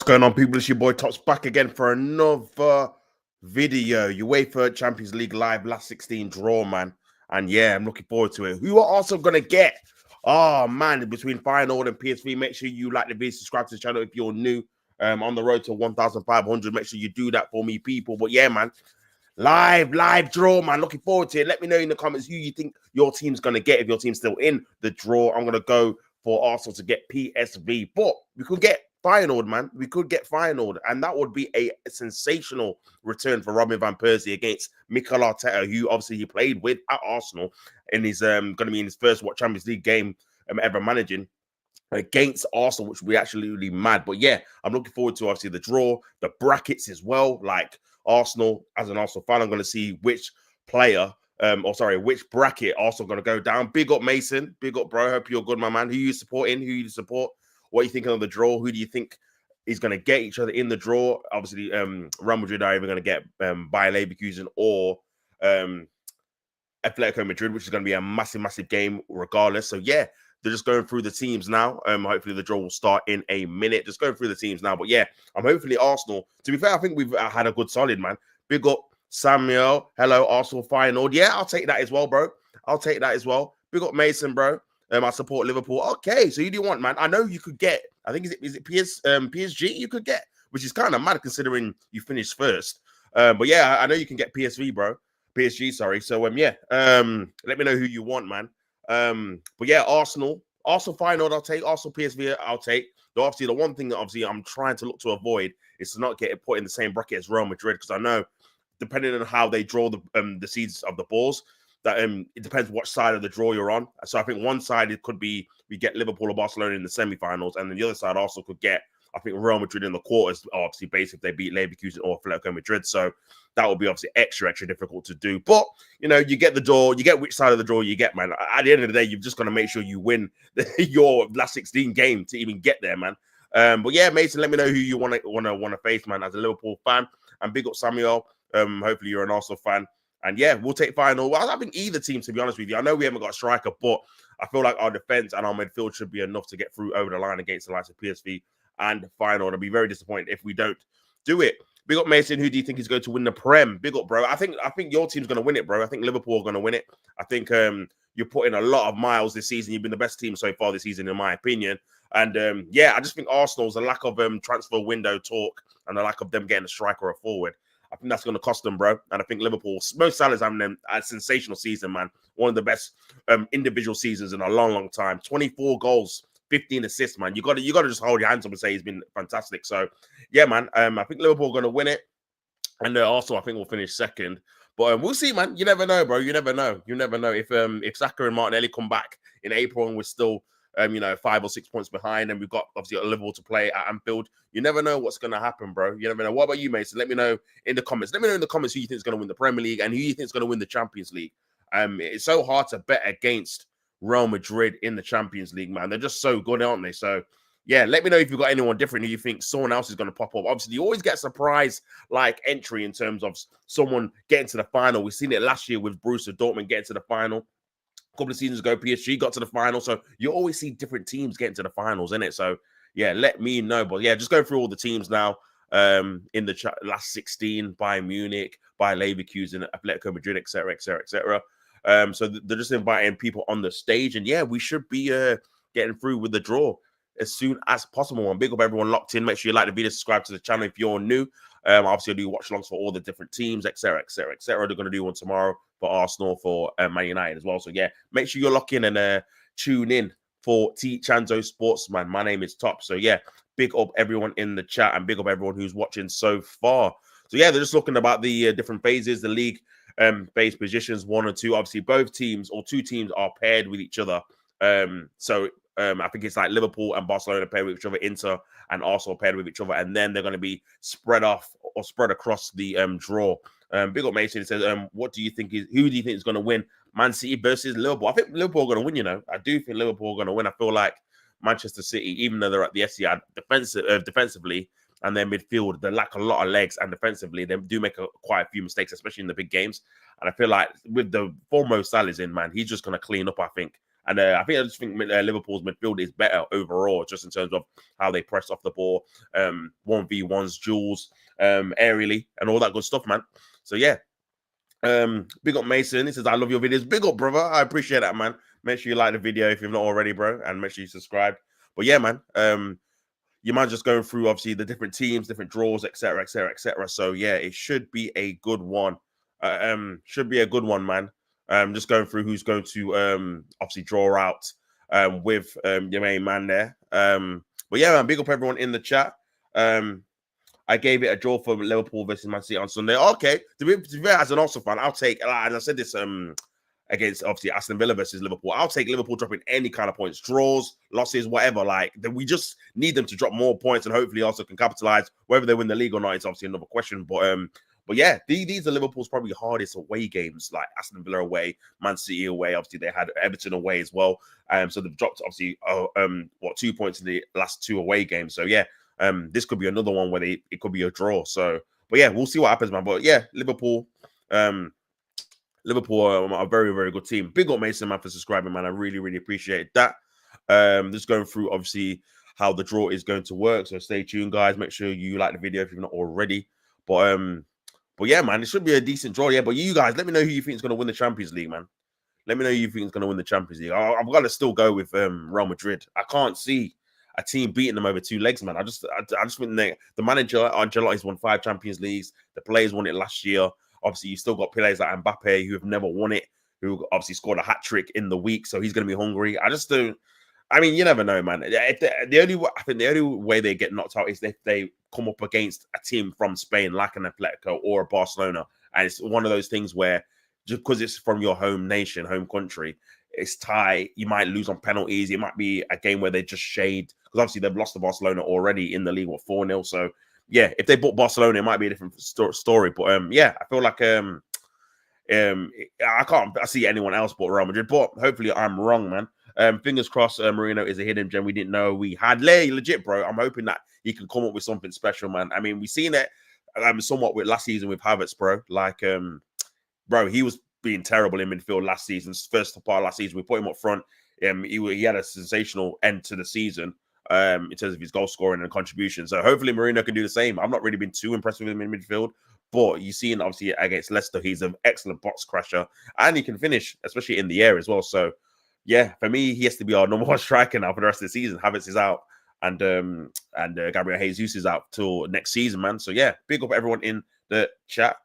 Going on, people? It's your boy Tops back again for another video. Uefa Champions League live last 16 draw, man. And yeah, I'm looking forward to it. Who are also gonna get? Oh man, between Feyenoord and PSV. Make sure you like the video, subscribe to the channel if you're new. On the road to 1,500. Make sure you do that for me, people. But yeah, man, live draw, man. Looking forward to it. Let me know in the comments who you think your team's gonna get. If your team's still in the draw, I'm gonna go for Arsenal to get PSV, but we could get Feyenoord, man. We could get Feyenoord, and that would be a sensational return for Robin van Persie against Mikel Arteta, who obviously he played with at Arsenal, and he's going to be in his first Champions League game ever managing against Arsenal, which would be absolutely mad. But yeah, I'm looking forward to obviously the draw, the brackets as well. Like Arsenal, as an Arsenal fan, I'm going to see which player which bracket Arsenal going to go down. Big up Mason, big up bro. Hope you're good, my man. Who you supporting? Who you support? What are you thinking of the draw? Who do you think is going to get each other in the draw? Obviously, Real Madrid are either going to get Bayer Leverkusen or Atletico Madrid, which is going to be a massive game regardless. So yeah, they're just going through the teams now. Hopefully the draw will start in a minute. Just going through the teams now. But yeah, I'm hopefully Arsenal. To be fair, I think we've had a good solid, man. Big up Samuel. Hello, Arsenal Feyenoord. Yeah, I'll take that as well, bro. I'll take that as well. Big up Mason, bro. I support Liverpool. Okay, so who do you want, man? I know you could get, I think, is it PSG you could get, which is kind of mad considering you finished first. But yeah, I know you can get PSV, bro. PSG, sorry. So yeah, let me know who you want, man. But yeah, Arsenal Feyenoord, I'll take. Arsenal PSV, I'll take. Though obviously, the one thing that obviously I'm trying to look to avoid is to not get it put in the same bracket as Real Madrid, because I know, depending on how they draw the seeds of the balls, that it depends what side of the draw you're on. So I think one side it could be we get Liverpool or Barcelona in the semi-finals, and then the other side also could get, I think, Real Madrid in the quarters, obviously based if they beat Leverkusen or Atletico Madrid. So that would be obviously extra difficult to do. But you know, you get the draw, you get which side of the draw you get, man. At the end of the day, you've just got to make sure you win your last 16 game to even get there, man. But yeah, Mason, let me know who you want to face, man, as a Liverpool fan. And big up Samuel. Hopefully you're an Arsenal fan. And yeah, we'll take final. Well, I think either team, to be honest with you. I know we haven't got a striker, but I feel like our defense and our midfield should be enough to get through over the line against the likes of PSV and Feyenoord. I'll be very disappointed if we don't do it. Big up Mason. Who do you think is going to win the Prem? Big up, bro. I think your team's going to win it, bro. I think Liverpool are going to win it. I think you're putting a lot of miles this season. You've been the best team so far this season, in my opinion. And yeah, I just think Arsenal's a lack of transfer window talk and the lack of them getting a striker or a forward. I think that's going to cost them, bro. And I think Liverpool, Mo Salah's having a sensational season, man. One of the best individual seasons in a long time. 24 goals, 15 assists, man. You got to just hold your hands up and say he's been fantastic. So, yeah, man. I think Liverpool are going to win it, and also I think we'll finish second. But we'll see, man. You never know, bro. You never know. You never know if Saka and Martinelli come back in April and we're still 5 or 6 points behind, and we've got obviously a Liverpool to play at Anfield. You never know what's going to happen, bro. You never know. What about you, Mason? Let me know in the comments. Let me know in the comments who you think is going to win the Premier League and who you think is going to win the Champions League. It's so hard to bet against Real Madrid in the Champions League, man. They're just so good, aren't they? So yeah, let me know if you've got anyone different who you think someone else is going to pop up. Obviously, you always get surprise like entry in terms of someone getting to the final. We've seen it last year with Borussia Dortmund getting to the final. Couple of seasons ago, PSG got to the final. So you always see different teams getting to the finals, innit? So yeah, let me know. But yeah, just go through all the teams now in the last 16, Bayern Munich, Bayer Leverkusen, Atletico Madrid, etc. So they're just inviting people on the stage. And yeah, we should be getting through with the draw as soon as possible. And big up everyone locked in. Make sure you like the video, subscribe to the channel if you're new. Obviously, I do watch alongs for all the different teams, etc. They're going to do one tomorrow for Arsenal, for Man United as well. So yeah, make sure you're locked in and tune in for T Chanzo Sports, man. My name is Top. So yeah, big up everyone in the chat and big up everyone who's watching so far. So yeah, they're just looking about the different phases, the league phase positions 1 and 2. Obviously, both teams or two teams are paired with each other. I think it's like Liverpool and Barcelona paired with each other, Inter and Arsenal paired with each other, and then they're going to be spread off or spread across the draw. Big up Mason, it says, who do you think is going to win? Man City versus Liverpool. I think Liverpool are going to win, you know. I do think Liverpool are going to win. I feel like Manchester City, even though they're at the Etihad defensively and their midfield, they lack a lot of legs, and defensively, they do make quite a few mistakes, especially in the big games. And I feel like with the foremost Salah's in, man, he's just going to clean up, I think. And I just think Liverpool's midfield is better overall, just in terms of how they press off the ball, 1v1s, duels, aerially, and all that good stuff, man. So yeah. Big up Mason. He says, I love your videos. Big up, brother. I appreciate that, man. Make sure you like the video if you've not already, bro, and make sure you subscribe. But yeah, man. You might just going through obviously the different teams, different draws, etc., etc., etc. So yeah, it should be a good one. Should be a good one, man. Just going through who's going to obviously draw out with your main man there. But yeah, man, big up everyone in the chat. I gave it a draw for Liverpool versus Man City on Sunday. Okay, to be fair, as an Arsenal fan, I'll take, as I said this against obviously Aston Villa versus Liverpool, I'll take Liverpool dropping any kind of points, draws, losses, whatever. Like, we just need them to drop more points, and hopefully also can capitalize. Whether they win the league or not, it's obviously another question. But yeah, these are Liverpool's probably hardest away games, like Aston Villa away, Man City away. Obviously, they had Everton away as well. So they've dropped obviously 2 points in the last 2 away games. So yeah. This could be another one where it could be a draw. So, but yeah, we'll see what happens, man. But yeah, Liverpool are a very, very good team. Big up Mason, man, for subscribing, man. I really, really appreciate that. Just going through obviously how the draw is going to work. So stay tuned, guys. Make sure you like the video if you're not already. But yeah, man, it should be a decent draw. Yeah, but you guys, let me know who you think is going to win the Champions League, man. Let me know who you think is going to win the Champions League. I've got to still go with Real Madrid. I can't see a team beating them over 2 legs, man. I just think the manager, Ancelotti's won 5 Champions Leagues. The players won it last year. Obviously, you still got players like Mbappe who have never won it, who obviously scored a hat-trick in the week, so he's going to be hungry. I just don't. I mean, you never know, man. I think the only way they get knocked out is if they come up against a team from Spain, like an Atletico or a Barcelona, and it's one of those things where just because it's from your home nation, home country, it's tight. You might lose on penalties. It might be a game where they just shade, because obviously they've lost to Barcelona already in the league with 4-0. So yeah, if they bought Barcelona, it might be a different story. But yeah, I feel like I can't see anyone else but Real Madrid. But hopefully I'm wrong, man. Fingers crossed. Marino is a hidden gem we didn't know we had. Legit, bro. I'm hoping that he can come up with something special, man. I mean, we've seen it somewhat with last season with Havertz, bro. Like bro, he was being terrible in midfield last season. First part of last season, we put him up front. He had a sensational end to the season in terms of his goal scoring and contribution. So hopefully Marino can do the same. I've not really been too impressed with him in midfield, but you see, obviously against Leicester, he's an excellent box crasher, and he can finish, especially in the air as well. So yeah, for me, he has to be our number 1 striker now for the rest of the season. Havertz is out, and Gabriel Jesus is out till next season, man. So yeah, big up everyone in the chat.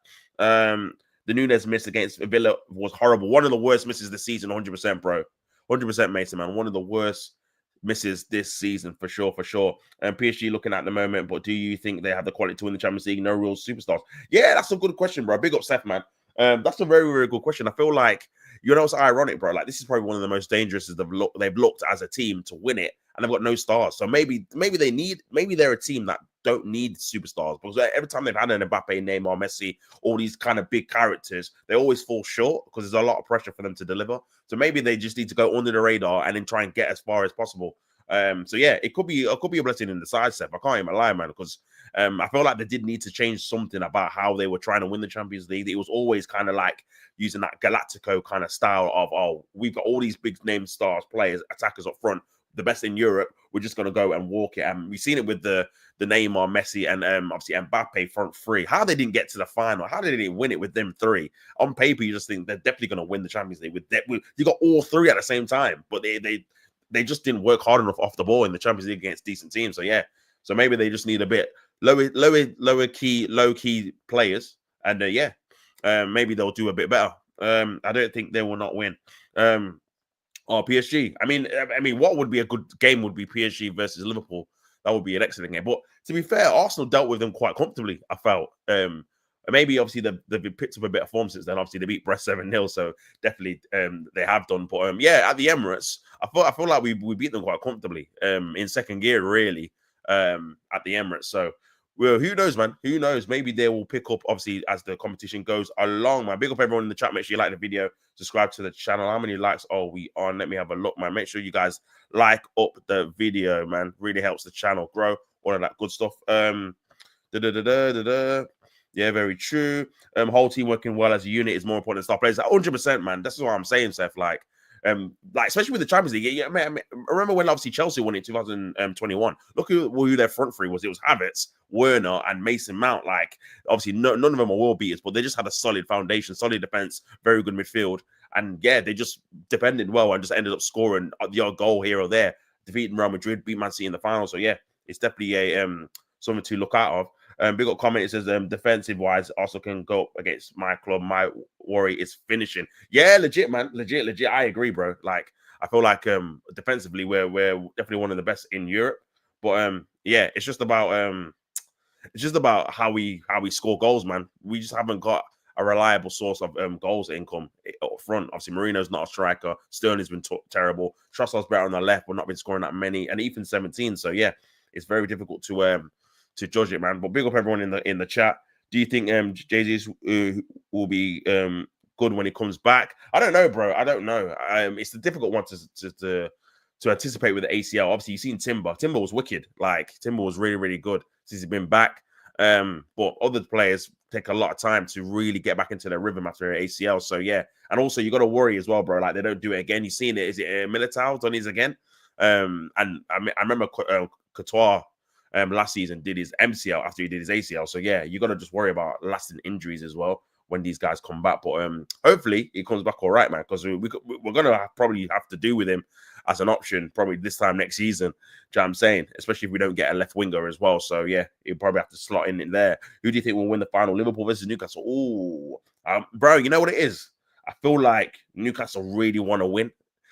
The Nunes miss against Villa was horrible. One of the worst misses this season, 100%, bro. 100%, Mason, man. One of the worst misses this season, for sure, for sure. And PSG looking at the moment, but do you think they have the quality to win the Champions League? No real superstars. Yeah, that's a good question, bro. Big up, Seth, man. That's a very, very good question. I feel like, you know, it's ironic, bro. Like, this is probably one of the most dangerous they've looked as a team to win it, and they've got no stars. So maybe they're a team that don't need superstars, because every time they've had an Mbappe, Neymar, Messi, all these kind of big characters, they always fall short because there's a lot of pressure for them to deliver. So maybe they just need to go under the radar and then try and get as far as possible. So yeah, it could be a blessing in the side step. I can't even lie, man, because I feel like they did need to change something about how they were trying to win the Champions League. It was always kind of like using that Galactico kind of style of, oh, we've got all these big name stars, players, attackers up front, the best in Europe. We're just going to go and walk it. And we've seen it with the Neymar, Messi, and obviously Mbappe front 3. How they didn't get to the final? How did they win it with them 3? On paper, you just think they're definitely going to win the Champions League. You got all 3 at the same time, but they just didn't work hard enough off the ball in the Champions League against decent teams. So yeah, so maybe they just need a bit low key players, and maybe they'll do a bit better. I don't think they will not win. Or PSG. I mean, what would be a good game would be PSG versus Liverpool. That would be an excellent game. But to be fair, Arsenal dealt with them quite comfortably, I felt. Maybe obviously they've picked up a bit of form since then. Obviously they beat Brest 7-0, so definitely they have done. But yeah, at the Emirates, I feel like we beat them quite comfortably in second gear, really, at the Emirates. So well, who knows, man? Who knows? Maybe they will pick up, obviously, as the competition goes along, man. Big up everyone in the chat. Make sure you like the video, subscribe to the channel. How many likes are we on? Let me have a look, man. Make sure you guys like up the video, man. Really helps the channel grow. All of that good stuff. Yeah, very true. Whole team working well as a unit is more important than star players. 100%, man. That's what I'm saying, Seth. Like, Like especially with the Champions League. Yeah, I remember when obviously Chelsea won it in 2021. Look who their front three was. It was Havertz, Werner, and Mason Mount. Like obviously none of them are world beaters, but they just had a solid foundation, solid defense, very good midfield, and yeah, they just defended well and just ended up scoring the odd goal here or there, defeating Real Madrid, beat Man City in the final. So yeah, it's definitely a something to look out of. Big up comment. It says defensive wise, also can go up against my club. My worry is finishing. Yeah, legit, man. Legit. I agree, bro. Like I feel like defensively we're definitely one of the best in Europe. But yeah, it's just about how we score goals, man. We just haven't got a reliable source of goals income up front. Obviously, Marino's not a striker. Sterling's been terrible. Trossard's better on the left, but not been scoring that many. And Ethan's 17. So yeah, it's very difficult to judge it, man. But big up everyone in the chat. Do you think Jesus will be good when he comes back? I don't know, bro. I don't know. It's a difficult one to anticipate with the ACL. Obviously, you've seen Timber. Timber was wicked. Like Timber was really, really good since he's been back. But other players take a lot of time to really get back into their rhythm after an ACL. So yeah, and also you got to worry as well, bro. Like they don't do it again. You've seen it. Is it Militao done his again? And I remember Couture last season did his MCL after he did his ACL. So yeah, you got to just worry about lasting injuries as well when these guys come back. But hopefully he comes back all right, man, because we're gonna probably have to do with him as an option probably this time next season. Do you know what I'm saying? Especially if we don't get a left winger as well. So yeah, he'll probably have to slot in there. Who do you think will win the final? Liverpool versus Newcastle. Oh, bro, you know what it is? I feel like Newcastle really want to win.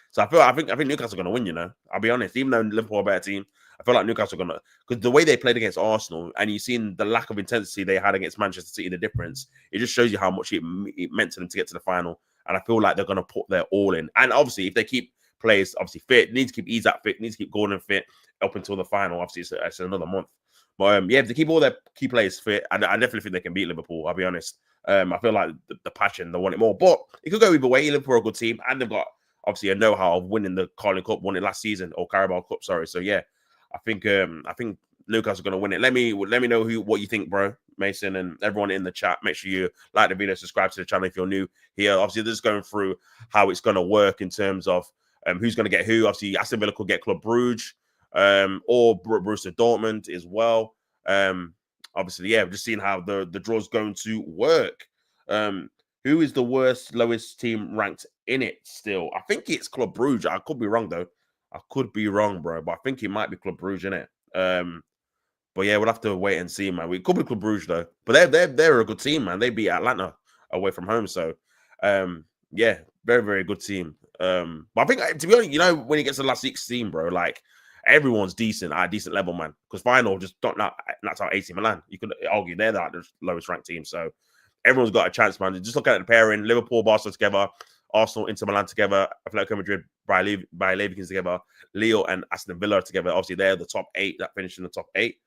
So I think Newcastle are gonna win, you know. I'll be honest, even though Liverpool are a better team, I feel like Newcastle are gonna, because the way they played against Arsenal and you've seen the lack of intensity they had against Manchester City, the difference, it just shows you how much it meant to them to get to the final. And I feel like they're gonna put their all in. And obviously, if they keep players obviously fit, need to keep Isak fit, need to keep Gordon fit up until the final. Obviously, it's another month. But yeah, if they keep all their key players fit, I definitely think they can beat Liverpool. I'll be honest. I feel like the passion, they want it more. But it could go either way. Liverpool are a good team, and they've got obviously a know-how of winning the Carling Cup, won it last season, or Carabao Cup, sorry. So yeah, I think Newcastle are going to win it. Let me know what you think, bro, Mason, and everyone in the chat. Make sure you like the video, subscribe to the channel if you're new here. Obviously, this is going through how it's going to work in terms of who's going to get who. Obviously, Aston Villa could get Club Brugge or Borussia Dortmund as well. Obviously, yeah, we're just seeing how the draw's going to work. Who is the lowest team ranked in it still? I think it's Club Brugge. I could be wrong, though. I could be wrong, bro, but I think it might be Club Brugge, innit? But yeah, we'll have to wait and see, man. We could be Club Brugge, though. But they're a good team, man. They beat Atlanta away from home. So, yeah, very, very good team. But I think, to be honest, you know, when it gets to the last 16, bro, like, everyone's decent at a decent level, man. Because final just knocked out AC Milan. You could argue they're the lowest ranked team. So, everyone's got a chance, man. Just look at the pairing: Liverpool, Barcelona together, Arsenal, Inter Milan together, Atletico Madrid, Bayer Leverkusen together, Lille and Aston Villa together. Obviously, they're the top 8 that finished in the top 8.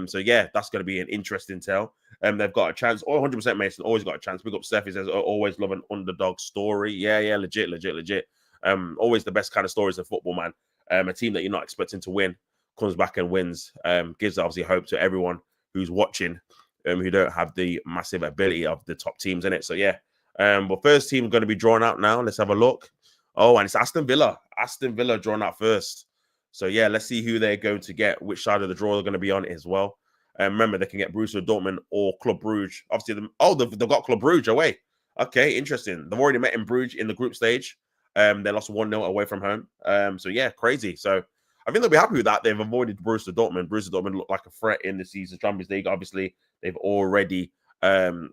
So yeah, that's going to be an interesting tell. They've got a chance. 100% Mason, always got a chance. Big up Steph. He says, always love an underdog story. Yeah, legit. Always the best kind of stories in football, man. A team that you're not expecting to win comes back and wins. Gives obviously hope to everyone who's watching. Who don't have the massive ability of the top teams in it. So yeah. But first team going to be drawn out now. Let's have a look. Oh, and it's Aston Villa. Aston Villa drawn out first. So yeah, let's see who they're going to get, which side of the draw they're going to be on as well. Remember, they can get Borussia Dortmund or Club Brugge. Obviously, they've got Club Brugge away. Okay, interesting. They've already met in Brugge in the group stage. They lost 1-0 away from home. So yeah, crazy. So I think they'll be happy with that. They've avoided Borussia Dortmund. Borussia Dortmund looked like a threat in the season Champions League. Obviously, they've already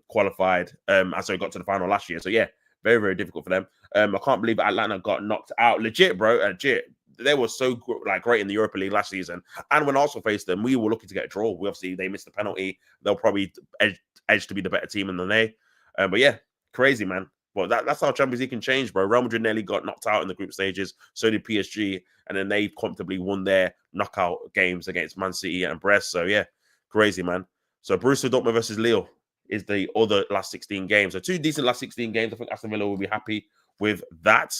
qualified. So got to the final last year. So yeah, very, very difficult for them. I can't believe Atlanta got knocked out. Legit, bro. Legit. They were so great in the Europa League last season. And when Arsenal faced them, we were looking to get a draw. They missed the penalty. They'll probably edge to be the better team than they. But yeah, crazy, man. Well, that's how Champions League can change, bro. Real Madrid nearly got knocked out in the group stages. So did PSG. And then they comfortably won their knockout games against Man City and Brest. So, yeah, crazy, man. So, Borussia Dortmund versus Lille is the other last 16 games. So, 2 decent last 16 games. I think Aston Villa will be happy with that.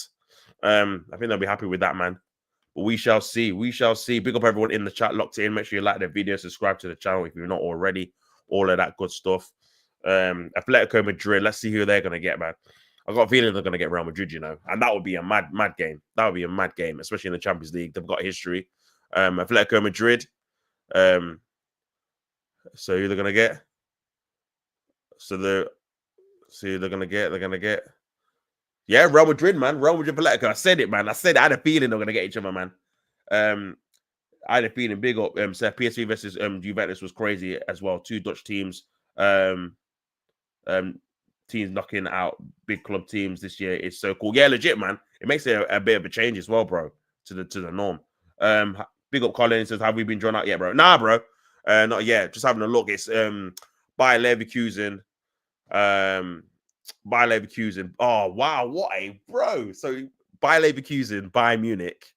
I think they'll be happy with that, man. But we shall see. We shall see. Big up everyone in the chat locked in. Make sure you like the video, subscribe to the channel if you're not already. All of that good stuff. Atletico Madrid. Let's see who they're going to get, man. I got a feeling they're going to get Real Madrid, and that would be a mad game. That would be a mad game, especially in the Champions League. They've got history. Atletico Madrid. So who they're going to get? So they're going to get. Yeah, Real Madrid, man. Real Madrid, Atletico. I said it, man. I said it. I had a feeling they're going to get each other, man. I had a feeling big up. So PSV versus Juventus was crazy as well. Two Dutch teams. Teams knocking out big club teams this year is so cool. Yeah, legit, man. It makes it a bit of a change as well, bro, to the norm. Big up Colin says, have we been drawn out yet, bro? Nah, bro. Not yet. Just having a look. It's Bayer Leverkusen. Bayer Leverkusen. Oh, wow. What a bro. So Bayer Leverkusen, Bayern Munich,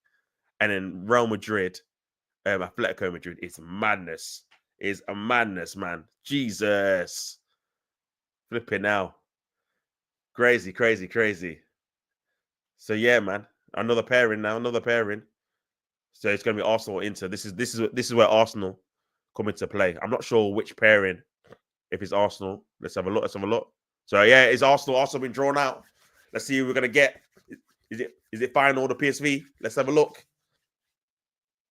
and then Real Madrid, Atletico Madrid. It's madness. It's a madness, man. Jesus. Flipping now. Crazy, crazy, crazy. So yeah, man. Another pairing now. Another pairing. So it's going to be Arsenal or Inter. This is where Arsenal come into play. I'm not sure which pairing. If it's Arsenal, let's have a look. Let's have a look. So yeah, it's Arsenal. Arsenal been drawn out. Let's see who we're gonna get. Is it final, the PSV? Let's have a look.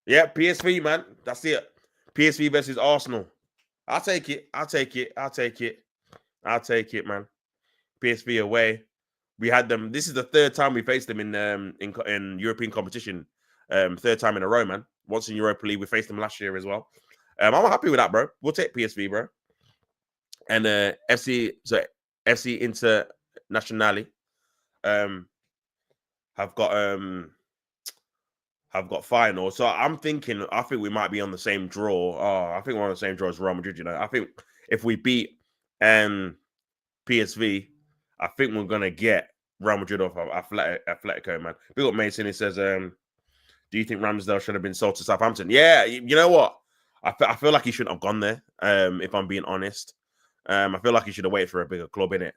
Yeah, PSV, man. That's it. PSV versus Arsenal. I'll take it. I'll take it. I'll take it. I'll take it, man. PSV away. We had them. This is the third time we faced them in European competition. Third time in a row, man. Once in Europa League, we faced them last year as well. I'm happy with that, bro. We'll take PSV, bro. And FC Internazionale have got final. So I think we might be on the same draw. Oh, I think we're on the same draw as Real Madrid, I think if we beat PSV, I think we're gonna get Real Madrid off of Atletico, man. Big up Mason. He says, do you think Ramsdale should have been sold to Southampton? Yeah, you know what? I feel like he shouldn't have gone there, if I'm being honest. I feel like he should have waited for a bigger club, innit?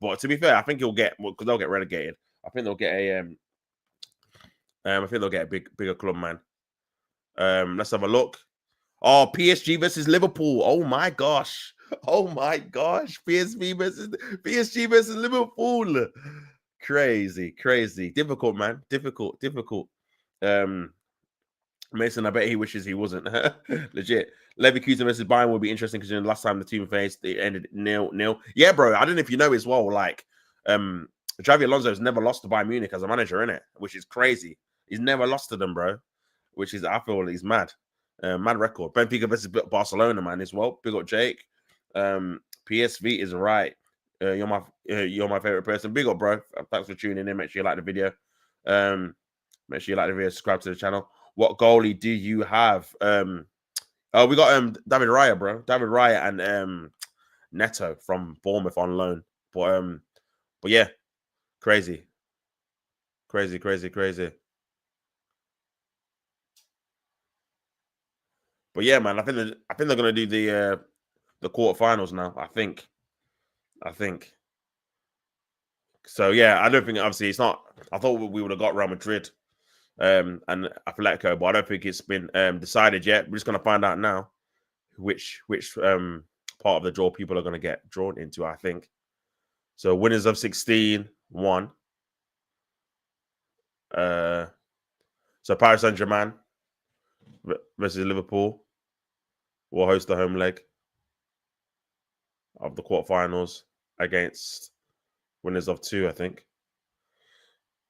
But to be fair, I think he'll get, because they'll get relegated. I think they'll get a bigger club, man. Let's have a look. Oh, PSG versus Liverpool. Oh my gosh. Oh my gosh. PSG versus Liverpool. Crazy, crazy. Difficult, man. Difficult. Mason, I bet he wishes he wasn't. Legit. Leverkusen versus Bayern will be interesting because the last time the team faced, it ended 0-0. Yeah, bro. I don't know if you know as well. Like, Xavi Alonso has never lost to Bayern Munich as a manager, innit? Which is crazy. He's never lost to them, bro. Which is, I feel he's mad. Mad record. Benfica versus Barcelona, man, as well. Big up Jake. PSV is right. You're my favorite person. Big up, bro. Thanks for tuning in. Make sure you like the video. Make sure you like the video. Subscribe to the channel. What goalie do you have? We got David Raya, bro. David Raya and Neto from Bournemouth on loan. But yeah, crazy. But yeah, man, I think they're gonna do the quarterfinals now. I think. So yeah, I don't think obviously it's not. I thought we would have got Real Madrid and Atletico, but I don't think it's been decided yet. We're just gonna find out now which part of the draw people are gonna get drawn into. I think. So winners of 16 won. So Paris Saint-Germain versus Liverpool will host the home leg of the quarterfinals against winners of 2, I think.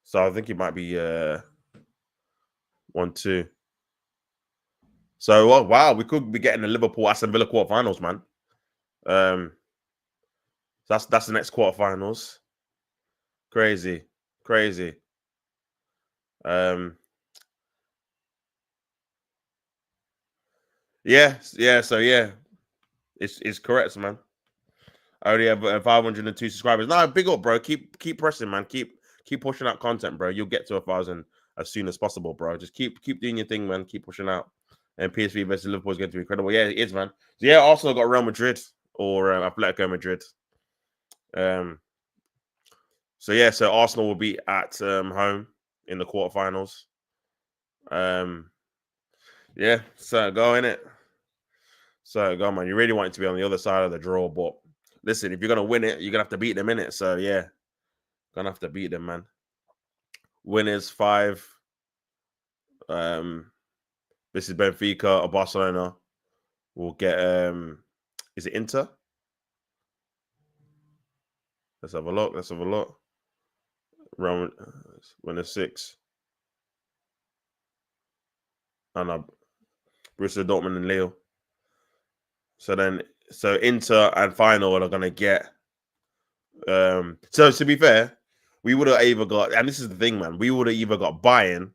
So I think it might be 1-2. So wow, we could be getting the Liverpool Aston Villa quarterfinals, man. That's the next quarterfinals. Crazy. Yeah. So yeah, it's correct, man. I already have 502 subscribers. No, big up, bro. Keep pressing, man. Keep pushing out content, bro. You'll get to 1,000 as soon as possible, bro. Just keep doing your thing, man. Keep pushing out. And PSV versus Liverpool is going to be incredible. Yeah, it is, man. So yeah, Arsenal got Real Madrid or Atletico Madrid. So yeah, so Arsenal will be at home in the quarterfinals. Yeah, so go in it. So go, man. You really want it to be on the other side of the draw, but listen, if you're gonna win it, you're gonna have to beat them in it. So yeah, Gonna have to beat them, man. Winners 5. This is Benfica or Barcelona. We'll get is it Inter? Let's have a look. Let's have a look. Roman winners 6. And Borussia Dortmund and Lille. So Inter and final are gonna get. So to be fair, we would have either got, and this is the thing, man. We would have either got Bayern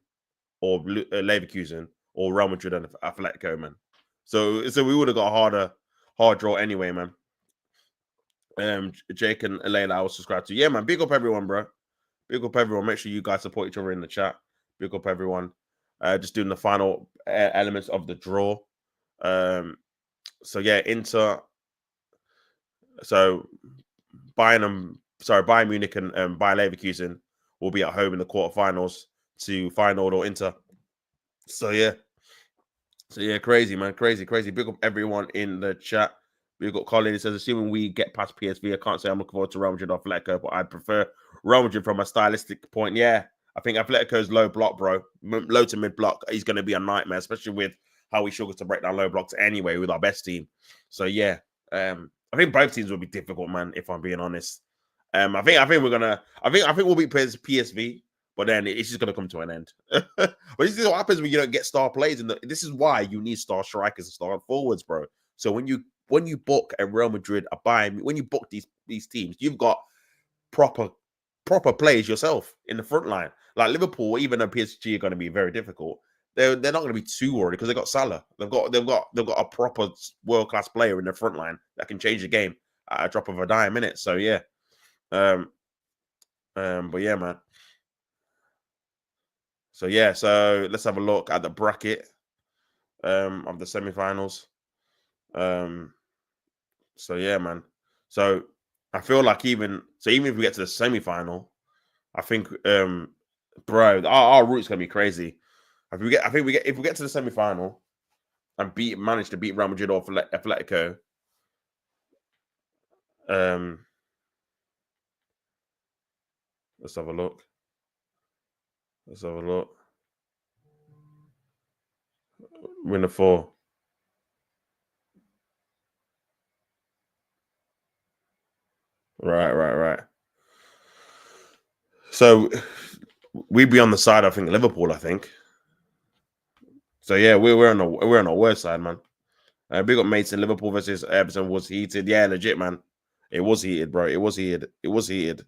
or Leverkusen or Real Madrid and Atletico, man. So we would have got a hard draw anyway, man. Jake and Elaine, I will subscribe to. Yeah, man. Big up everyone, bro. Big up everyone. Make sure you guys support each other in the chat. Big up everyone. Just doing the final elements of the draw. So yeah, Inter. So Bayern Munich and Bayer Leverkusen will be at home in the quarterfinals to Feyenoord or Inter. So yeah, crazy, man. Crazy. Big up everyone in the chat. We've got Colin. He says, assuming we get past PSV, I can't say I'm looking forward to Real Madrid or Atletico, but I prefer Real Madrid from a stylistic point. Yeah, I think Atletico's low block, bro. Low to mid block is going to be a nightmare, especially with how we struggle to break down low blocks anyway with our best team. So yeah, I think both teams will be difficult, man. If I'm being honest, I think we'll beat PSV, but then it's just gonna come to an end. But this is what happens when you don't get star players, and this is why you need star strikers and star forwards, bro. So when you book a Real Madrid, a Bayern, when you book these teams, you've got proper players yourself in the front line. Like Liverpool, even though PSG are going to be very difficult, they're not going to be too worried because they've got Salah. They've got a proper world class player in the front line that can change the game at a drop of a dime minute. So yeah, but yeah, man. So yeah, so let's have a look at the bracket of the semi-finals. So yeah, man. So I feel like even if we get to the semi-final, I think bro, our route's gonna be crazy. If we get to the semi-final and manage to beat Real Madrid or Atletico, let's have a look. Win the 4. Right. So we'd be on the side, I think, Liverpool, I think. So yeah, we're on our worst side, man. Big up mates in Liverpool versus Everton was heated. Yeah, legit, man. It was heated, bro. It was heated. Big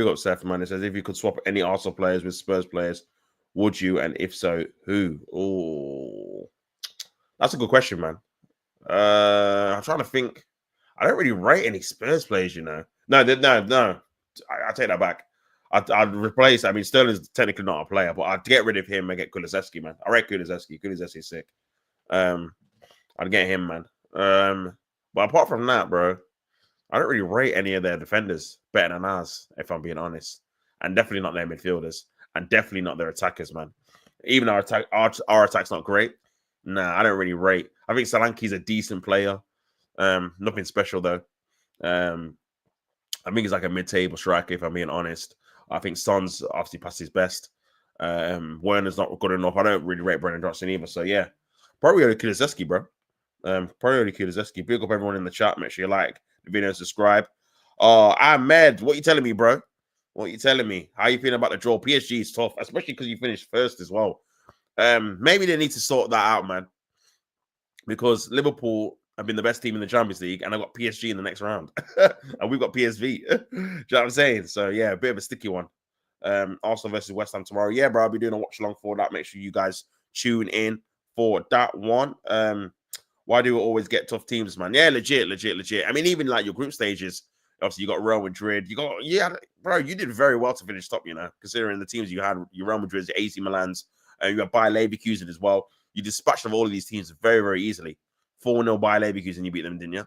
up Seth, man. It says, if you could swap any Arsenal players with Spurs players, would you? And if so, who? Oh, that's a good question, man. I'm trying to think. I don't really rate any Spurs players, you know. No. I take that back. I'd replace. I mean, Sterling's technically not a player, but I'd get rid of him and get Kulusevski, man. I rate Kulusevski. Kulusevski's sick. I'd get him, man. But apart from that, bro, I don't really rate any of their defenders better than ours, if I'm being honest. And definitely not their midfielders. And definitely not their attackers, man. Even our attack's not great. Nah, I don't really rate. I think Solanke's a decent player. Nothing special though. I think he's like a mid-table striker, if I'm being honest. I think Son's obviously past his best. Werner's not good enough. I don't really rate Brendan Johnson either. So yeah, probably only Kulusevski, bro. Probably only Kulusevski. Big up everyone in the chat. Make sure you like the video and subscribe. Oh, Ahmed, what you telling me, bro? What you telling me? How you feeling about the draw? PSG is tough, especially because you finished first as well. Maybe they need to sort that out, man. Because Liverpool have been the best team in the Champions League, and I've got PSG in the next round. And we've got PSV. Do you know what I'm saying? So yeah, a bit of a sticky one. Arsenal versus West Ham tomorrow. Yeah, bro, I'll be doing a watch along for that. Make sure you guys tune in for that one. Why do we always get tough teams, man? Yeah, legit. I mean, even like your group stages, obviously you got Real Madrid. Bro, you did very well to finish top, you know, considering the teams you had, your Real Madrid, your AC Milan's, you got Bayer Leverkusen as well. You dispatched of all of these teams very, very easily. 4-0 Bayer Leverkusen, you beat them, didn't you?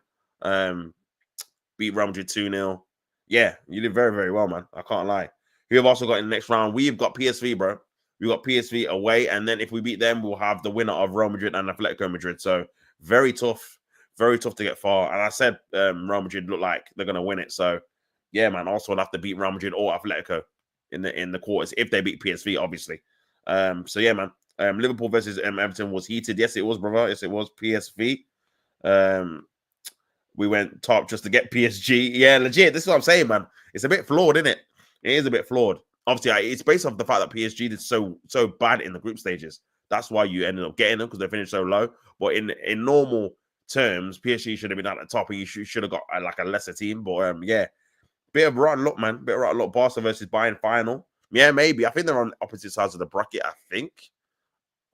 Beat Real Madrid 2-0. Yeah, you did very, very well, man. I can't lie. Who have also got in the next round? We've got PSV, bro. We've got PSV away, and then if we beat them, we'll have the winner of Real Madrid and Atletico Madrid. So very tough to get far. And I said Real Madrid look like they're going to win it. So yeah, man, Arsenal will have to beat Real Madrid or Atletico in the quarters if they beat PSV, obviously. So yeah, man. Liverpool versus Everton was heated. Yes, it was, brother. Yes, it was PSV. Um, we went top just to get PSG. Yeah, legit. This is what I'm saying, man. It's a bit flawed, isn't it? It is a bit flawed. Obviously, it's based off the fact that PSG did so bad in the group stages. That's why you ended up getting them, because they finished so low. But in normal terms, PSG should have been at the top, and you should have got like a lesser team. But yeah, bit of rotten luck, man. Bit of rotten luck. Barca versus Bayern final. Yeah, maybe. I think they're on opposite sides of the bracket. I think.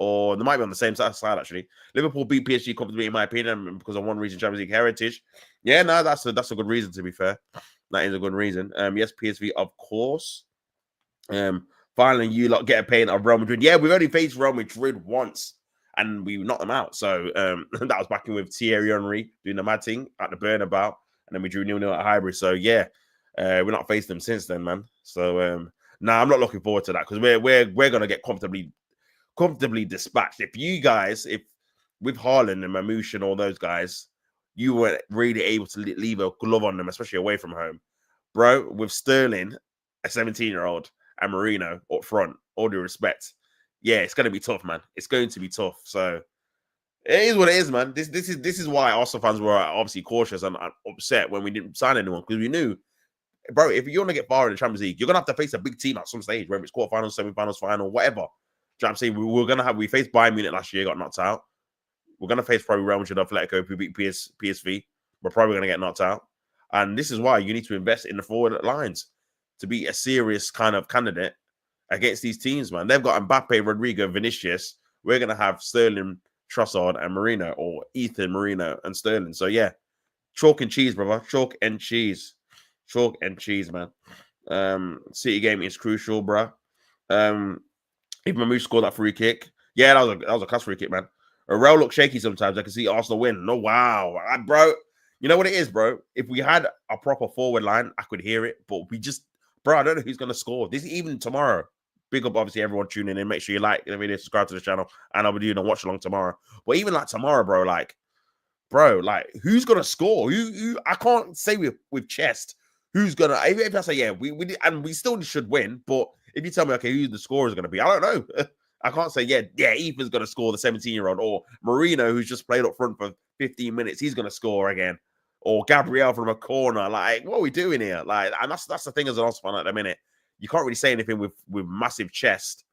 Or they might be on the same side, actually. Liverpool beat PSG comfortably, in my opinion, because of one reason, Champions League heritage. Yeah, no, that's a good reason, to be fair. That is a good reason. Yes, PSV, of course. Finally, you lot get a pain of Real Madrid. Yeah, we've only faced Real Madrid once, and we knocked them out. So that was back in with Thierry Henry doing the mad thing at the Bernabeu, and then we drew 0-0 at Highbury. So yeah, we're not faced them since then, man. So I'm not looking forward to that, because we're gonna get comfortably dispatched. If with Haaland and Mamouche and all those guys, you weren't really able to leave a glove on them, especially away from home, bro. With Sterling, a 17-year-old, and Marino up front, all due respect, yeah, it's going to be tough, man. It's going to be tough. So it is what it is, man. This is why Arsenal fans were obviously cautious and upset when we didn't sign anyone, because we knew, bro, if you want to get far in the Champions League, you're gonna have to face a big team at some stage, whether it's quarterfinals, semi-finals, final, whatever. Do you know what I'm saying? We faced Bayern Munich last year, got knocked out. We're gonna face probably Real Madrid, Atletico, if we beat PSV. We're probably gonna get knocked out. And this is why you need to invest in the forward lines to be a serious kind of candidate against these teams, man. They've got Mbappe, Rodrigo, Vinicius. We're gonna have Sterling, Trossard, and Marino, or Ethan, Marino, and Sterling. So yeah, chalk and cheese, brother. Chalk and cheese. Chalk and cheese, man. City game is crucial, bro. If Mamouche scored that free kick, yeah, that was a class free kick, man. Rail looks shaky sometimes. I can see Arsenal win. No, wow, bro. You know what it is, bro? If we had a proper forward line, I could hear it. But we just, bro, I don't know who's gonna score. This even tomorrow. Big up, obviously, everyone tuning in. Make sure you like the video, subscribe to the channel, and I'll be doing a watch along tomorrow. But even like tomorrow, bro, like who's gonna score? Who I can't say with chest who's gonna. If I say yeah, we did, and we still should win. But if you tell me okay, who the scorer is gonna be, I don't know. I can't say yeah, Ethan's gonna score, the 17-year-old, or Marino, who's just played up front for 15 minutes, he's gonna score again, or Gabriel from a corner. Like, what are we doing here? Like, and that's the thing as an Arsenal fan at the minute. You can't really say anything with massive chest,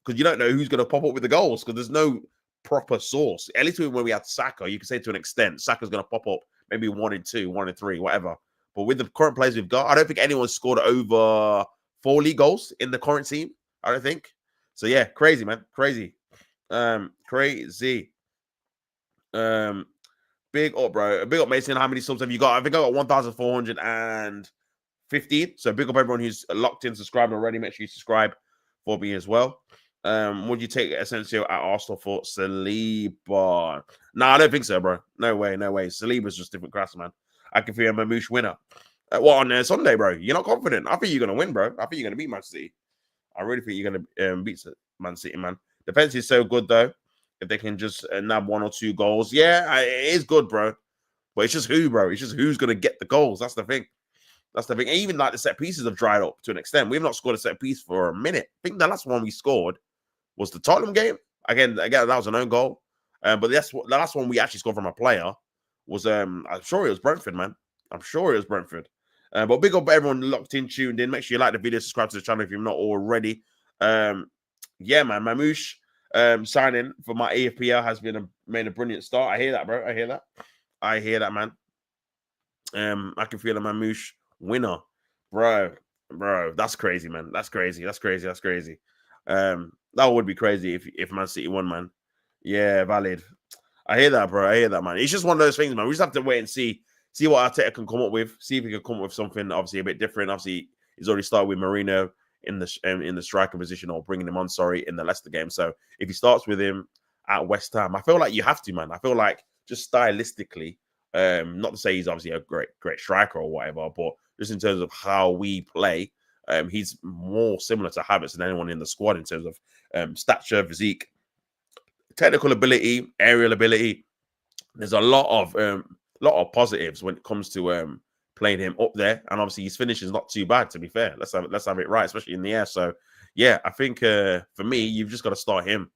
because you don't know who's gonna pop up with the goals, because there's no proper source. At least when we had Saka, you can say to an extent, Saka's going to pop up maybe 1 and 2, 1 and 3, whatever. But with the current players we've got, I don't think anyone's scored over 4 league goals in the current team. I don't think. So yeah, crazy, man. Crazy. Crazy. Big up, bro. Big up, Mason. How many subs have you got? I think I got 1,415. So big up everyone who's locked in, subscribed already. Make sure you subscribe for me as well. Would you take Asensio at Arsenal for Saliba? No, I don't think so, bro. No way, no way. Saliba's just different class, man. I can feel a Mamouche winner. What on Sunday, bro? You're not confident. I think you're gonna win, bro. I think you're gonna beat Man City. I really think you're gonna beat Man City, man. Defense is so good though. If they can just nab 1 or 2 goals, yeah, it is good, bro. But it's just who, bro. It's just who's gonna get the goals. That's the thing. That's the thing. Even like the set pieces have dried up to an extent. We've not scored a set piece for a minute. I think the last one we scored was the Tottenham game. Again, that was an own goal. But the last one we actually scored from a player was I'm sure it was Brentford, man. I'm sure it was Brentford. But big up everyone locked in, tuned in. Make sure you like the video, subscribe to the channel if you're not already. Yeah, man. Mamouche signing for my AFPL has made a brilliant start. I hear that, bro. I hear that, man. I can feel a Mamouche winner, bro. That's crazy, man. That's crazy. That would be crazy if Man City won, man. Yeah, valid. I hear that, bro. I hear that, man. It's just one of those things, man. We just have to wait and see what Arteta can come up with. See if he can come up with something obviously a bit different. Obviously, he's already started with Marino in the striker position, or bringing him on, in the Leicester game. So if he starts with him at West Ham, I feel like you have to, man. I feel like just stylistically, not to say he's obviously a great striker or whatever, but just in terms of how we play, he's more similar to Havertz than anyone in the squad in terms of stature, physique, technical ability, aerial ability. There's a lot of positives when it comes to playing him up there, and obviously his finish is not too bad. To be fair, let's have it right, especially in the air. So yeah, I think for me, you've just got to start him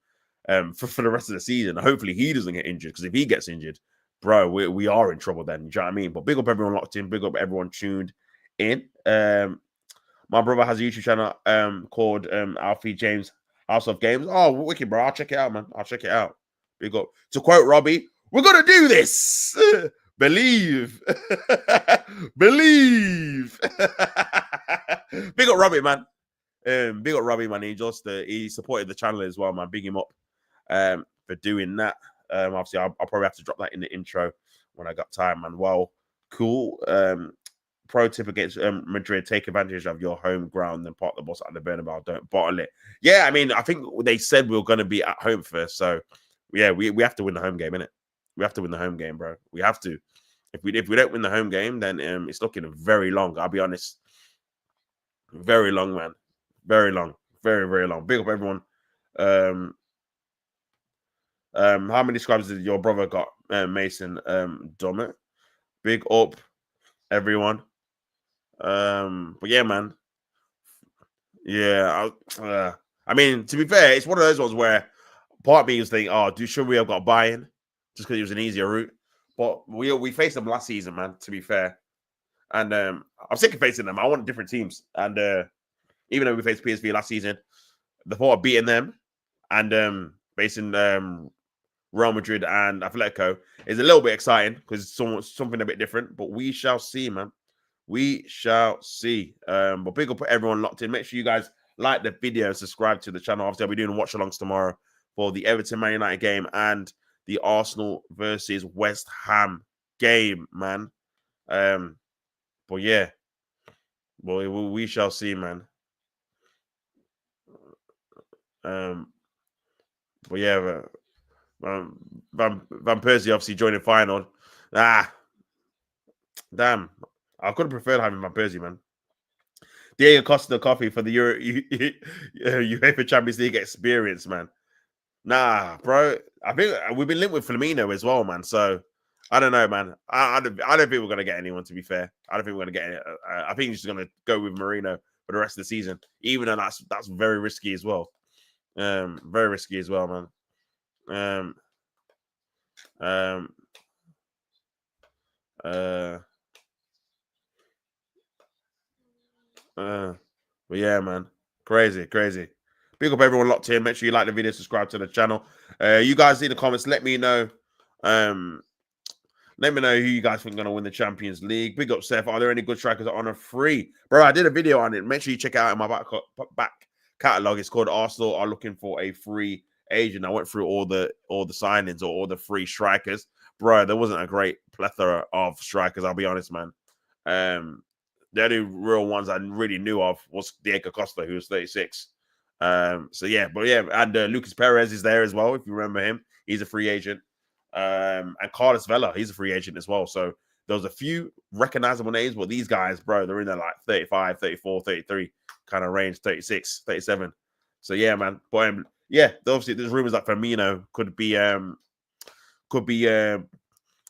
for the rest of the season. Hopefully he doesn't get injured, because if he gets injured, bro, we are in trouble then. Do you know what I mean? But big up everyone locked in, big up everyone tuned in. My brother has a YouTube channel called Alfie James House of Games. Oh, wicked, bro. I'll check it out, man. I'll check it out. Big up. To quote Robbie, we're gonna do this. Believe. Believe. Big up Robbie, man. Big up Robbie, man. He supported the channel as well, man. Big him up for doing that. Obviously, I'll probably have to drop that in the intro when I got time, man. Well, cool. Pro tip against Madrid: take advantage of your home ground and park the bus at the Bernabeu. Don't bottle it. Yeah, I mean, I think they said we were going to be at home first, so yeah, we have to win the home game, innit? We have to win the home game, bro. We have to. If we don't win the home game, then it's looking very long. I'll be honest, very long, man. Very long, very long. Big up everyone. How many subscribers did your brother got, Mason? Dummit. Big up everyone. But yeah, man. Yeah, I mean, to be fair, it's one of those ones where part of me was thinking, oh, should we have got buy-in just because it was an easier route? But we faced them last season, man. To be fair, and I'm sick of facing them. I want different teams, and even though we faced PSV last season, the thought of beating them and facing Real Madrid and Atletico is a little bit exciting because it's something a bit different. But we shall see, man. We shall see. But big up everyone locked in. Make sure you guys like the video, subscribe to the channel. Obviously, I'll be doing watch-alongs tomorrow for the Everton-Man United game and the Arsenal versus West Ham game, man. But yeah, boy, we shall see, man. But yeah, Van Persie obviously joining final. Damn, I could have preferred having Van Persie, man. Diego Costa coffee for the UEFA Champions League experience, man. Nah, bro. I think we've been linked with Firmino as well, man. So I don't know, man. I don't think we're gonna get anyone. To be fair, I don't think we're gonna get any. I think he's just gonna go with Marino for the rest of the season, even though that's very risky as well. Very risky as well, man. But yeah, man. Crazy. Big up everyone locked in. Make sure you like the video, subscribe to the channel. You guys in the comments, let me know. Let me know who you guys think are going to win the Champions League. Big up, Seth. Are there any good strikers on a free? Bro, I did a video on it. Make sure you check it out in my back catalog. It's called Arsenal Are Looking for a Free Agent. I went through all the signings or all the free strikers. Bro, there wasn't a great plethora of strikers, I'll be honest, man. The only real ones I really knew of was Diego Costa, who was 36. So yeah, but yeah, and Lucas Perez is there as well, if you remember him. He's a free agent. And Carlos Vela, he's a free agent as well. So there's a few recognizable names, but these guys, bro, they're in there like 35, 34, 33 kind of range, 36, 37. So yeah, man. But yeah, obviously there's rumors that Firmino could be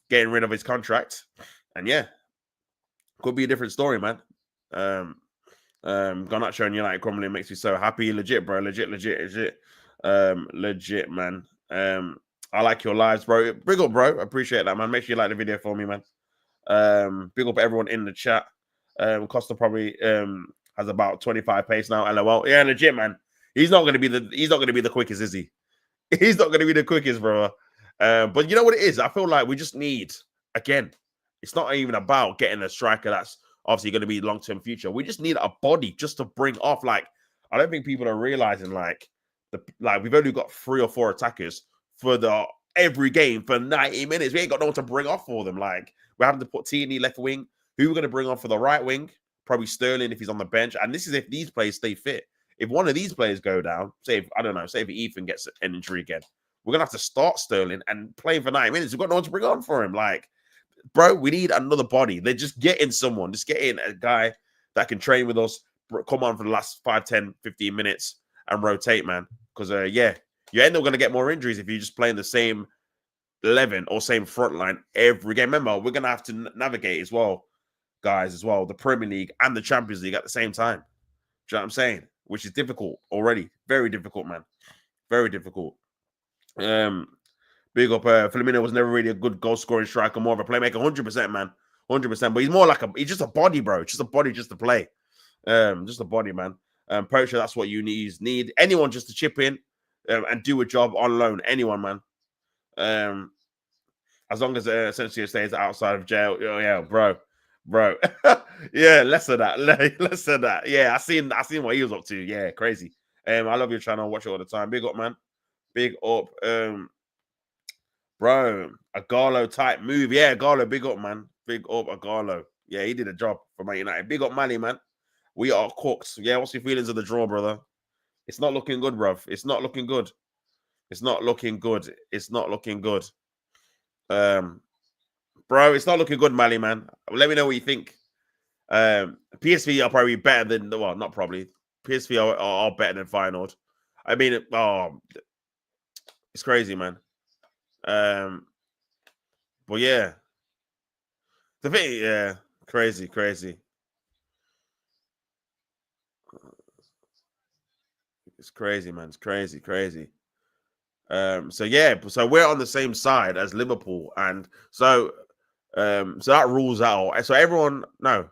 getting rid of his contract. And yeah, could be a different story, man. Garnacho and United crumbling makes me so happy. Legit, bro. Legit, man. I like your lives, bro. Big up, bro. I appreciate that, man. Make sure you like the video for me, man. Big up everyone in the chat. Costa probably has about 25 pace now. LOL. Yeah, legit, man. He's not gonna be the quickest, is he? He's not gonna be the quickest, bro. But you know what it is? I feel like we just need, again, it's not even about getting a striker that's obviously going to be long-term future. We just need a body just to bring off. Like, I don't think people are realizing we've only got 3 or 4 attackers for every game for 90 minutes. We ain't got no one to bring off for them. Like, we're having to put Tierney left wing. Who we're going to bring on for the right wing? Probably Sterling if he's on the bench. And this is if these players stay fit. If one of these players go down, say if Ethan gets an injury again, we're going to have to start Sterling and play him for 90 minutes. We've got no one to bring on for him. Like, bro, we need another body. They're just getting someone. Just getting a guy that can train with us, come on for the last 5, 10, 15 minutes and rotate, man. Because, yeah, you end up going to get more injuries if you're just playing the same 11 or same front line every game. Remember, we're going to have to navigate as well guys as well, the Premier League and the Champions League at the same time. Do you know what I'm saying? Which is difficult already. Very difficult, man. Very difficult. Big up. Firmino was never really a good goal scoring striker, more of a playmaker. 100%, man. 100%. But he's more like he's just a body, bro. Just a body, just to play. Just a body, man. Poacher, that's what you need. Anyone just to chip in and do a job on loan. Anyone, man. As long as essentially it stays outside of jail. Oh, yeah, bro. Yeah, less of that. Less of that. Yeah, I seen what he was up to. Yeah, crazy. I love your channel. Watch it all the time. Big up, man. Big up. Bro, a Garlo type move. Yeah, Garlo, big up, man. Big up, a Garlo. Yeah, he did a job for Man United. Big up, Manny, man. We are cooked. Yeah, what's your feelings of the draw, brother? It's not looking good, bruv. It's not looking good. It's not looking good. It's not looking good. Bro, it's not looking good, Mally, man. Let me know what you think. PSV are probably better than, well, not probably. PSV are better than Feyenoord. I mean, it's crazy, man. But yeah. The thing, yeah, crazy. It's crazy, man. It's crazy. So yeah, so we're on the same side as Liverpool, and so that rules out. So everyone, no,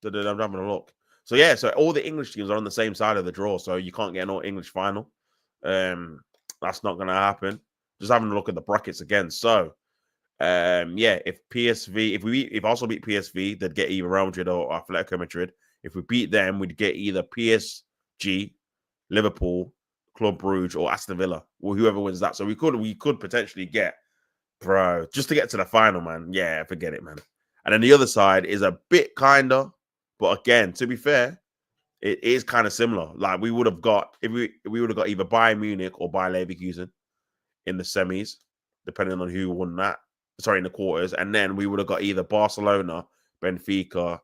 I'm having a look. So yeah, so all the English teams are on the same side of the draw, so you can't get an all-English final. That's not going to happen. Just having a look at the brackets again. So yeah, if Arsenal beat PSV, they'd get either Real Madrid or Atletico Madrid. If we beat them, we'd get either PSG, Liverpool, Club Brugge, or Aston Villa, or whoever wins that. So we could potentially get, bro, just to get to the final, man. Yeah, forget it, man. And then the other side is a bit kinder, but again, to be fair, it is kind of similar. Like we would have got if we would have got either Bayern Munich or Bayer Leverkusen in the semis, depending on who won that. Sorry, in the quarters, and then we would have got either Barcelona, Benfica.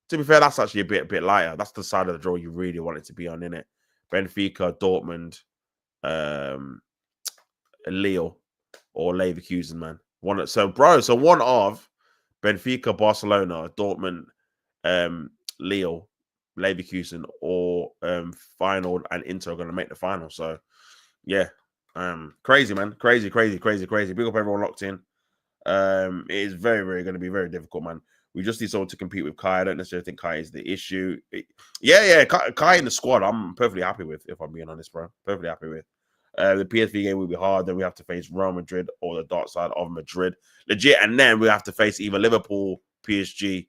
To be fair, that's actually a bit lighter. That's the side of the draw you really want it to be on, innit? Benfica, Dortmund, Lille, or Leverkusen, man. One of Benfica, Barcelona, Dortmund, Lille, Leverkusen, or Feyenoord and Inter are going to make the final. So yeah, crazy, man. Crazy. Big up everyone locked in. It is very going to be very difficult, man. We just need someone to compete with Kai. I don't necessarily think Kai is the issue. Yeah, Kai in the squad, I'm perfectly happy with, if I'm being honest, bro. Perfectly happy with. The PSV game will be hard. Then we have to face Real Madrid or the dark side of Madrid. Legit. And then we have to face either Liverpool, PSG,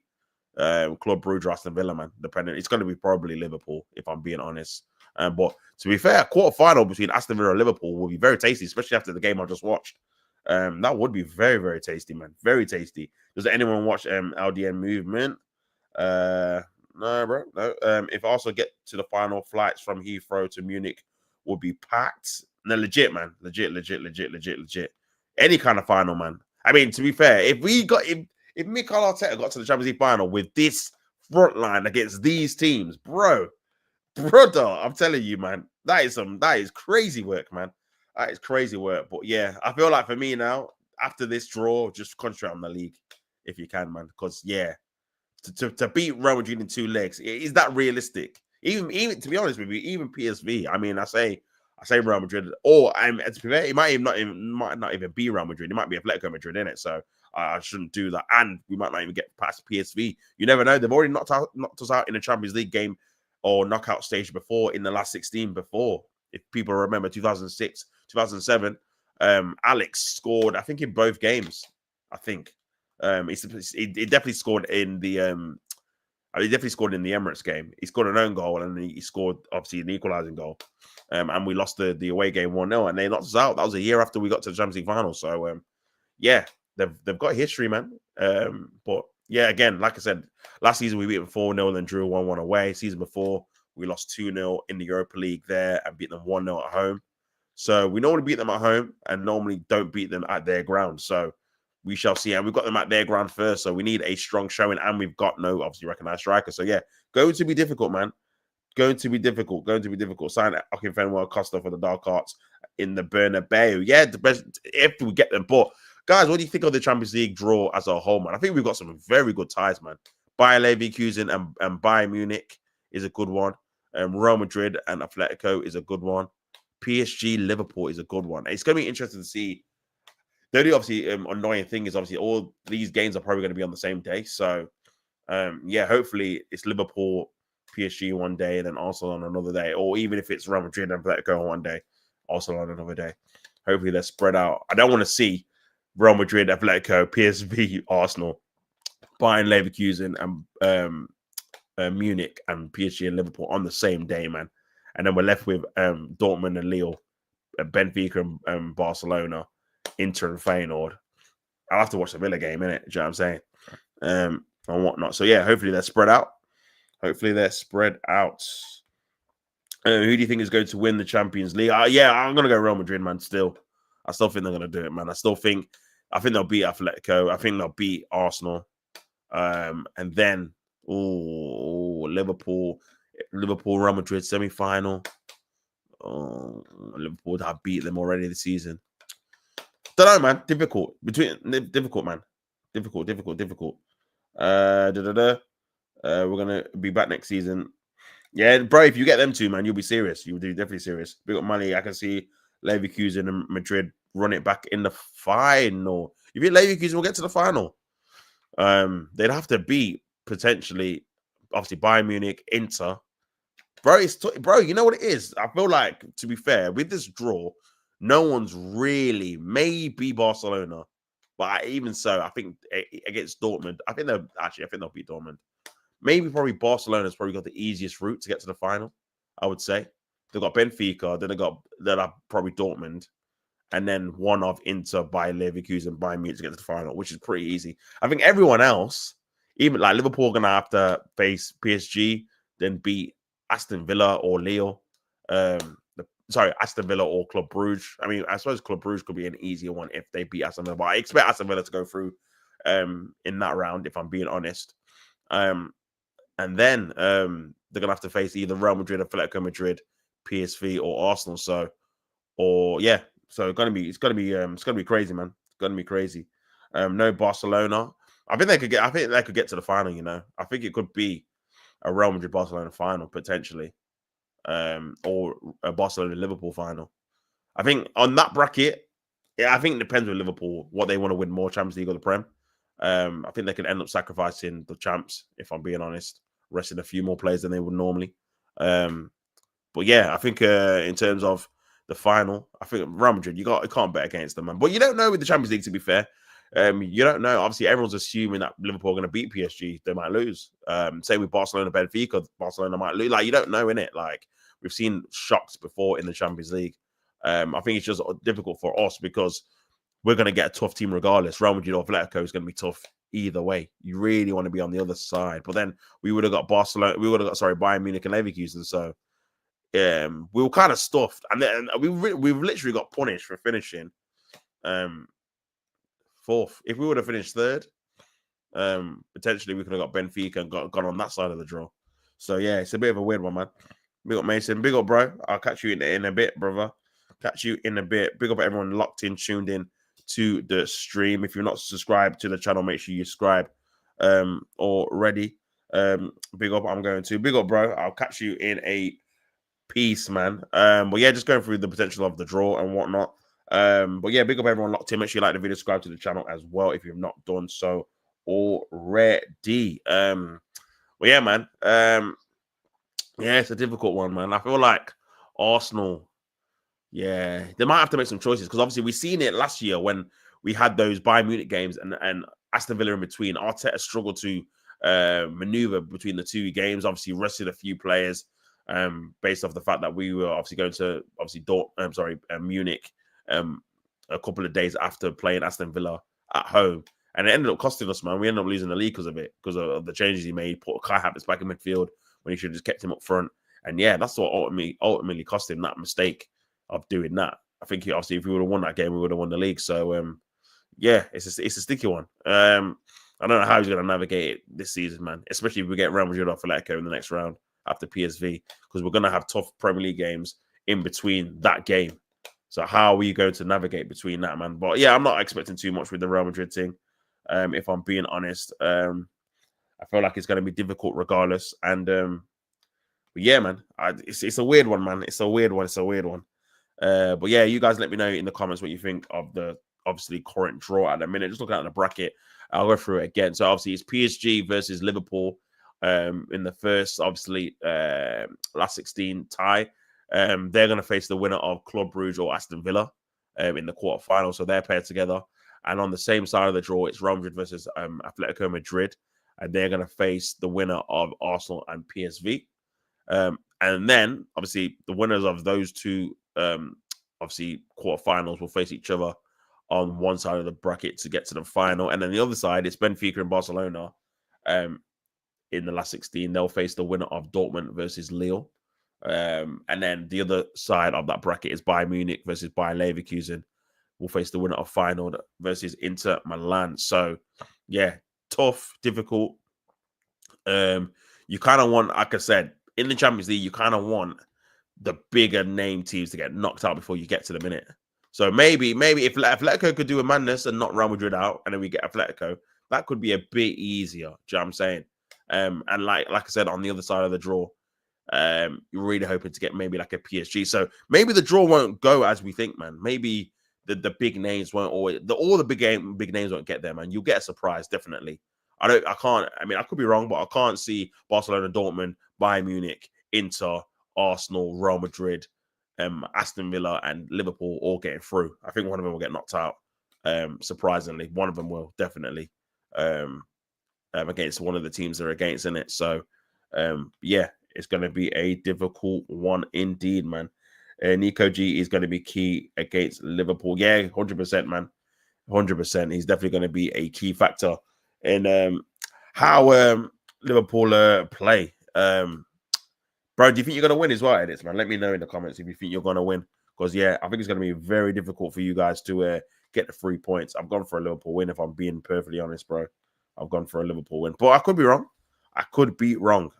Club Brugge, or Aston Villa, man. Depending. It's going to be probably Liverpool, if I'm being honest. But to be fair, quarterfinal between Aston Villa and Liverpool will be very tasty, especially after the game I just watched. That would be very tasty, man. Very tasty. Does anyone watch LDN movement? No, bro. No. If I also get to the final, flights from Heathrow to Munich will be packed. No, legit, man. Legit. Any kind of final, man. I mean, to be fair, if Mikel Arteta got to the Champions League final with this front line against these teams, brother, I'm telling you, man, that is crazy work, man. That is crazy work. But yeah, I feel like for me now, after this draw, just concentrate on the league if you can, man. Because yeah, to beat Real Madrid in 2 legs, is that realistic? Even to be honest with you, even PSV. I mean, I say Real Madrid, or it might not even be Real Madrid. It might be Atletico Madrid in it. So I shouldn't do that, and we might not even get past PSV. You never know. They've already knocked us out in a Champions League game or knockout stage before in the last 16 before. If people remember 2006, 2007, Alex scored, I think, in both games. I think he definitely scored in the Emirates game. He scored an own goal and he scored obviously an equalising goal. And we lost the away game 1-0 and they knocked us out. That was a year after we got to the Champions League final. So yeah, they've got history, man. But yeah, again, like I said, last season we beat them 4-0 and drew 1-1 away. Season before, we lost 2-0 in the Europa League there and beat them 1-0 at home. So we normally beat them at home and normally don't beat them at their ground. So we shall see. And we've got them at their ground first. So we need a strong showing and we've got no obviously recognised striker. So yeah, going to be difficult, man. Going to be difficult. Sign Akinfenwa Costa for the Dark Arts in the Bernabeu. Yeah, the best if we get them. But guys, what do you think of the Champions League draw as a whole, man? I think we've got some very good ties, man. Bayer Leverkusen and Bayern Munich is a good one. Real Madrid and Atletico is a good one. PSG Liverpool is a good one. It's going to be interesting to see. The only obviously annoying thing is obviously all these games are probably going to be on the same day. So yeah, hopefully it's Liverpool, PSG one day, and then Arsenal on another day, or even if it's Real Madrid and Atletico on one day, Arsenal on another day. Hopefully they're spread out. I don't want to see Real Madrid, Atletico, PSV, Arsenal, Bayern Leverkusen, and Munich and PSG and Liverpool on the same day, man. And then we're left with Dortmund and Lille, Benfica and Barcelona, Inter and Feyenoord. I'll have to watch the Villa game, innit? Do you know what I'm saying? And whatnot. So yeah, hopefully they're spread out. Hopefully they're spread out. Who do you think is going to win the Champions League? Yeah, I'm gonna go Real Madrid, man. Still, I still think they're gonna do it, man. I think they'll beat Atletico. I think they'll beat Arsenal. And then Liverpool, Real Madrid semi-final. Oh, Liverpool have beat them already this season. Don't know, man. Difficult, man. Difficult. We're gonna be back next season. Yeah, bro. If you get them two, man, you'll be serious. You'll be definitely serious. Big up money. I can see Leverkusen and Madrid run it back in the final. You think Leverkusen will get to the final? They'd have to beat potentially, obviously, Bayern Munich, Inter. Bro, you know what it is? I feel like, to be fair, with this draw, no one's really, maybe Barcelona, but even so, I think against Dortmund, I think they'll beat Dortmund. Maybe probably Barcelona's probably got the easiest route to get to the final. I would say they've got Benfica, then are probably Dortmund, and then one of Inter, Bayer Leverkusen, Bayern Munich to get to the final, which is pretty easy. I think everyone else, even like Liverpool, gonna have to face PSG, then beat Aston Villa or Lille. Aston Villa or Club Brugge. I mean, I suppose Club Brugge could be an easier one if they beat Aston Villa, but I expect Aston Villa to go through in that round, if I'm being honest. And then they're gonna have to face either Real Madrid, Atletico Madrid, PSV, or Arsenal. So it's gonna be crazy, man. It's gonna be crazy. No Barcelona. I think they could get to the final. You know, I think it could be a Real Madrid Barcelona final potentially, or a Barcelona Liverpool final. I think on that bracket, I think it depends with Liverpool what they want to win more, Champions League or the Prem. I think they could end up sacrificing the champs, if I'm being honest, resting a few more players than they would normally. But yeah, I think in terms of the final, I think Real Madrid, you can't bet against them, man. But you don't know with the Champions League, to be fair. You don't know. Obviously, everyone's assuming that Liverpool are going to beat PSG. They might lose. Same with Barcelona, Benfica. Barcelona might lose. Like, you don't know, innit? Like, we've seen shocks before in the Champions League. I think it's just difficult for us because we're going to get a tough team regardless. Real Madrid or Atletico is going to be tough either way. You really want to be on the other side. But then we would have got Bayern Munich and Leverkusen. So we were kind of stuffed. And then we've literally got punished for finishing fourth. If we would have finished third, potentially we could have got Benfica and gone on that side of the draw. So yeah, it's a bit of a weird one, man. Big up Mason, big up bro. I'll catch you in a bit, brother. Catch you in a bit. Big up everyone locked in, tuned in to the stream. If you're not subscribed to the channel, make sure you subscribe already. Big up, I'm going to. Big up, bro. I'll catch you in a piece, man. But yeah, just going through the potential of the draw and whatnot. But yeah, big up everyone locked in. Make sure you like the video, subscribe to the channel as well if you've not done so already. But yeah, man. Yeah, it's a difficult one, man. I feel like Arsenal, yeah, they might have to make some choices because obviously we've seen it last year when we had those Bayern Munich games and Aston Villa in between. Arteta struggled to maneuver between the two games. Obviously, rested a few players based off the fact that we were obviously going to Munich a couple of days after playing Aston Villa at home. And it ended up costing us, man. We ended up losing the league because of it, because of the changes he made. Put Kai Havertz back in midfield when he should have just kept him up front. And yeah, that's what ultimately cost him that mistake of doing that. I think obviously if we would have won that game, we would have won the league. So yeah, it's a sticky one. I don't know how he's going to navigate it this season, man. Especially if we get Real Madrid off Atletico in the next round after PSV, because we're going to have tough Premier League games in between that game. So how are we going to navigate between that, man? But yeah, I'm not expecting too much with the Real Madrid thing. If I'm being honest. I feel like it's going to be difficult regardless. And but yeah, man, it's a weird one, man. It's a weird one. It's a weird one. But yeah, you guys let me know in the comments what you think of the obviously current draw at the minute. Just looking at the bracket, I'll go through it again. So obviously it's PSG versus Liverpool in the first, obviously, last 16 tie. They're going to face the winner of Club Brugge or Aston Villa in the quarterfinal. So they're paired together. And on the same side of the draw, it's Real Madrid versus Atletico Madrid. And they're going to face the winner of Arsenal and PSV. And then, obviously, the winners of those two, obviously, quarterfinals will face each other on one side of the bracket to get to the final. And then the other side, it's Benfica and Barcelona. In the last 16, they'll face the winner of Dortmund versus Lille. And then the other side of that bracket is Bayern Munich versus Bayern Leverkusen. Will face the winner of Feyenoord versus Inter Milan. So, yeah, tough, difficult. You kind of want, like I said, in the Champions League, you kind of want the bigger name teams to get knocked out before you get to the minute. So maybe if Atletico could do a madness and knock Real Madrid out, and then we get Atletico, that could be a bit easier. Do you know what I'm saying? And like I said, on the other side of the draw, you're really hoping to get maybe like a PSG. So maybe the draw won't go as we think, man. Maybe the big names won't always all the big names won't get there, man. You'll get a surprise, definitely. I mean, I could be wrong, but I can't see Barcelona, Dortmund, Bayern Munich, Inter, Arsenal, Real Madrid, Aston Villa, and Liverpool all getting through. I think one of them will get knocked out. Surprisingly, one of them will definitely against one of the teams they're against in it. So, yeah, it's going to be a difficult one indeed, man. Nico G is going to be key against Liverpool. Yeah, 100%, man. 100%. He's definitely going to be a key factor in how Liverpool play. Bro, do you think you're going to win as well, Edits, man? Let me know in the comments if you think you're going to win. Because, yeah, I think it's going to be very difficult for you guys to get the 3 points. I've gone for a Liverpool win, if I'm being perfectly honest, bro. I've gone for a Liverpool win. But I could be wrong. I could be wrong,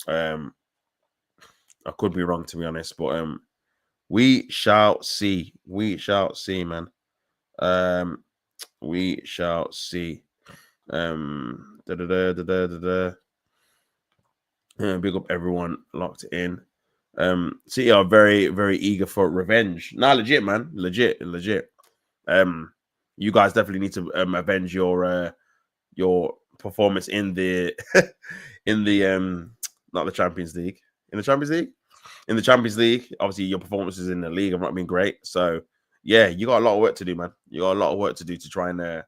man. I could be wrong, to be honest. But we shall see. We shall see, man. We shall see. Big up everyone locked in. City are very, very eager for revenge. Nah, legit, man. Legit. You guys definitely need to avenge your performance in the in the not the Champions League. In the Champions League? In the Champions League, obviously your performances in the league have not been great. So yeah, you got a lot of work to do, man. You got a lot of work to do to try and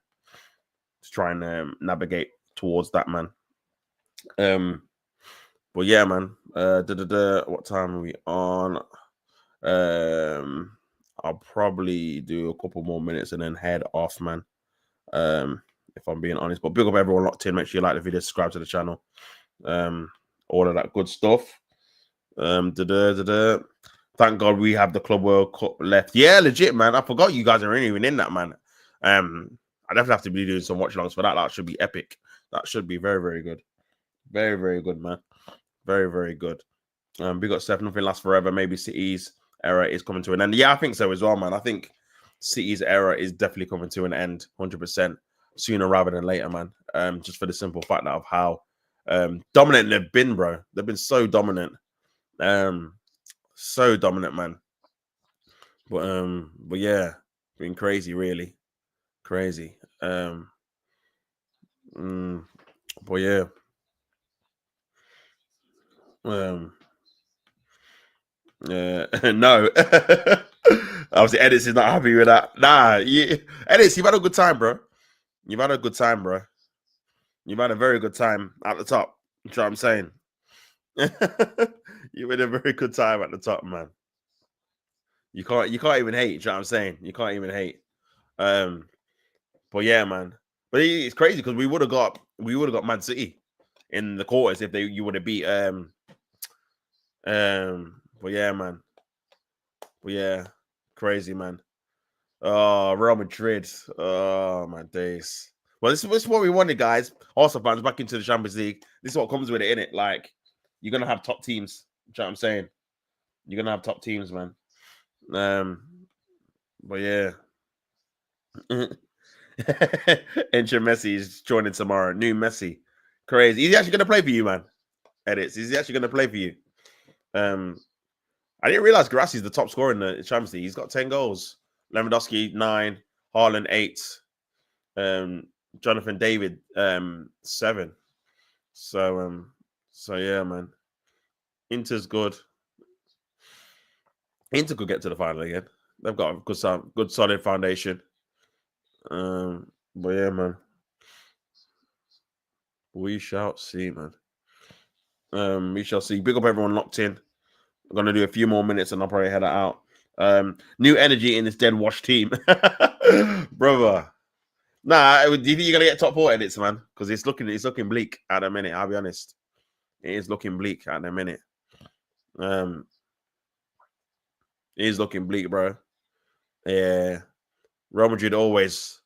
navigate towards that, man. But yeah, man. What time are we on? I'll probably do a couple more minutes and then head off, man. If I'm being honest. But big up everyone locked in. Make sure you like the video, subscribe to the channel. All of that good stuff. Thank God we have the Club World Cup left. Yeah, legit, man. I forgot you guys are even in that, man. I definitely have to be doing some watch longs for that. That should be epic. That should be very, very good. Very, very good, man. Very, very good. We got Steph, nothing lasts forever. Maybe City's era is coming to an end. Yeah, I think so as well, man. I think City's era is definitely coming to an end 100% sooner rather than later, man. Just for the simple fact of how dominant they've been, bro. They've been so dominant. So dominant, man. But yeah, been crazy, really. Crazy. But yeah. No. Obviously, Edits is not happy with that. Nah, Edits, you've had a good time, bro. You've had a good time, bro. You've had a very good time at the top. You know what I'm saying? You've had a very good time at the top, man. You can't even hate. You know what I'm saying? You can't even hate. But yeah, man. But it's crazy because we would have got Man City in the quarters if you would have beat but yeah, man. But yeah, crazy, man. Oh, Real Madrid. Oh my days. Well, this is what we wanted, guys. Also, fans back into the Champions League. This is what comes with it, innit? Like, you're gonna have top teams. You know what I'm saying? You're gonna have top teams, man. But yeah. Enter Messi is joining tomorrow. New Messi. Crazy. Is he actually going to play for you, man? Edits. Is he actually going to play for you? I didn't realize Grassi's the top scorer in the Champions League. He's got 10 goals. Lewandowski 9, Haaland 8, Jonathan David 7. So yeah, man. Inter's good. Inter could get to the final again. They've got a good solid foundation. But yeah, man. We shall see, man. We shall see. Big up everyone locked in. I'm gonna do a few more minutes and I'll probably head out. New energy in this dead wash team, brother. Nah, do you think you're gonna get top 4 edits, man? Because it's looking bleak at the minute. I'll be honest, it is looking bleak at the minute. It is looking bleak, bro. Yeah, Real Madrid always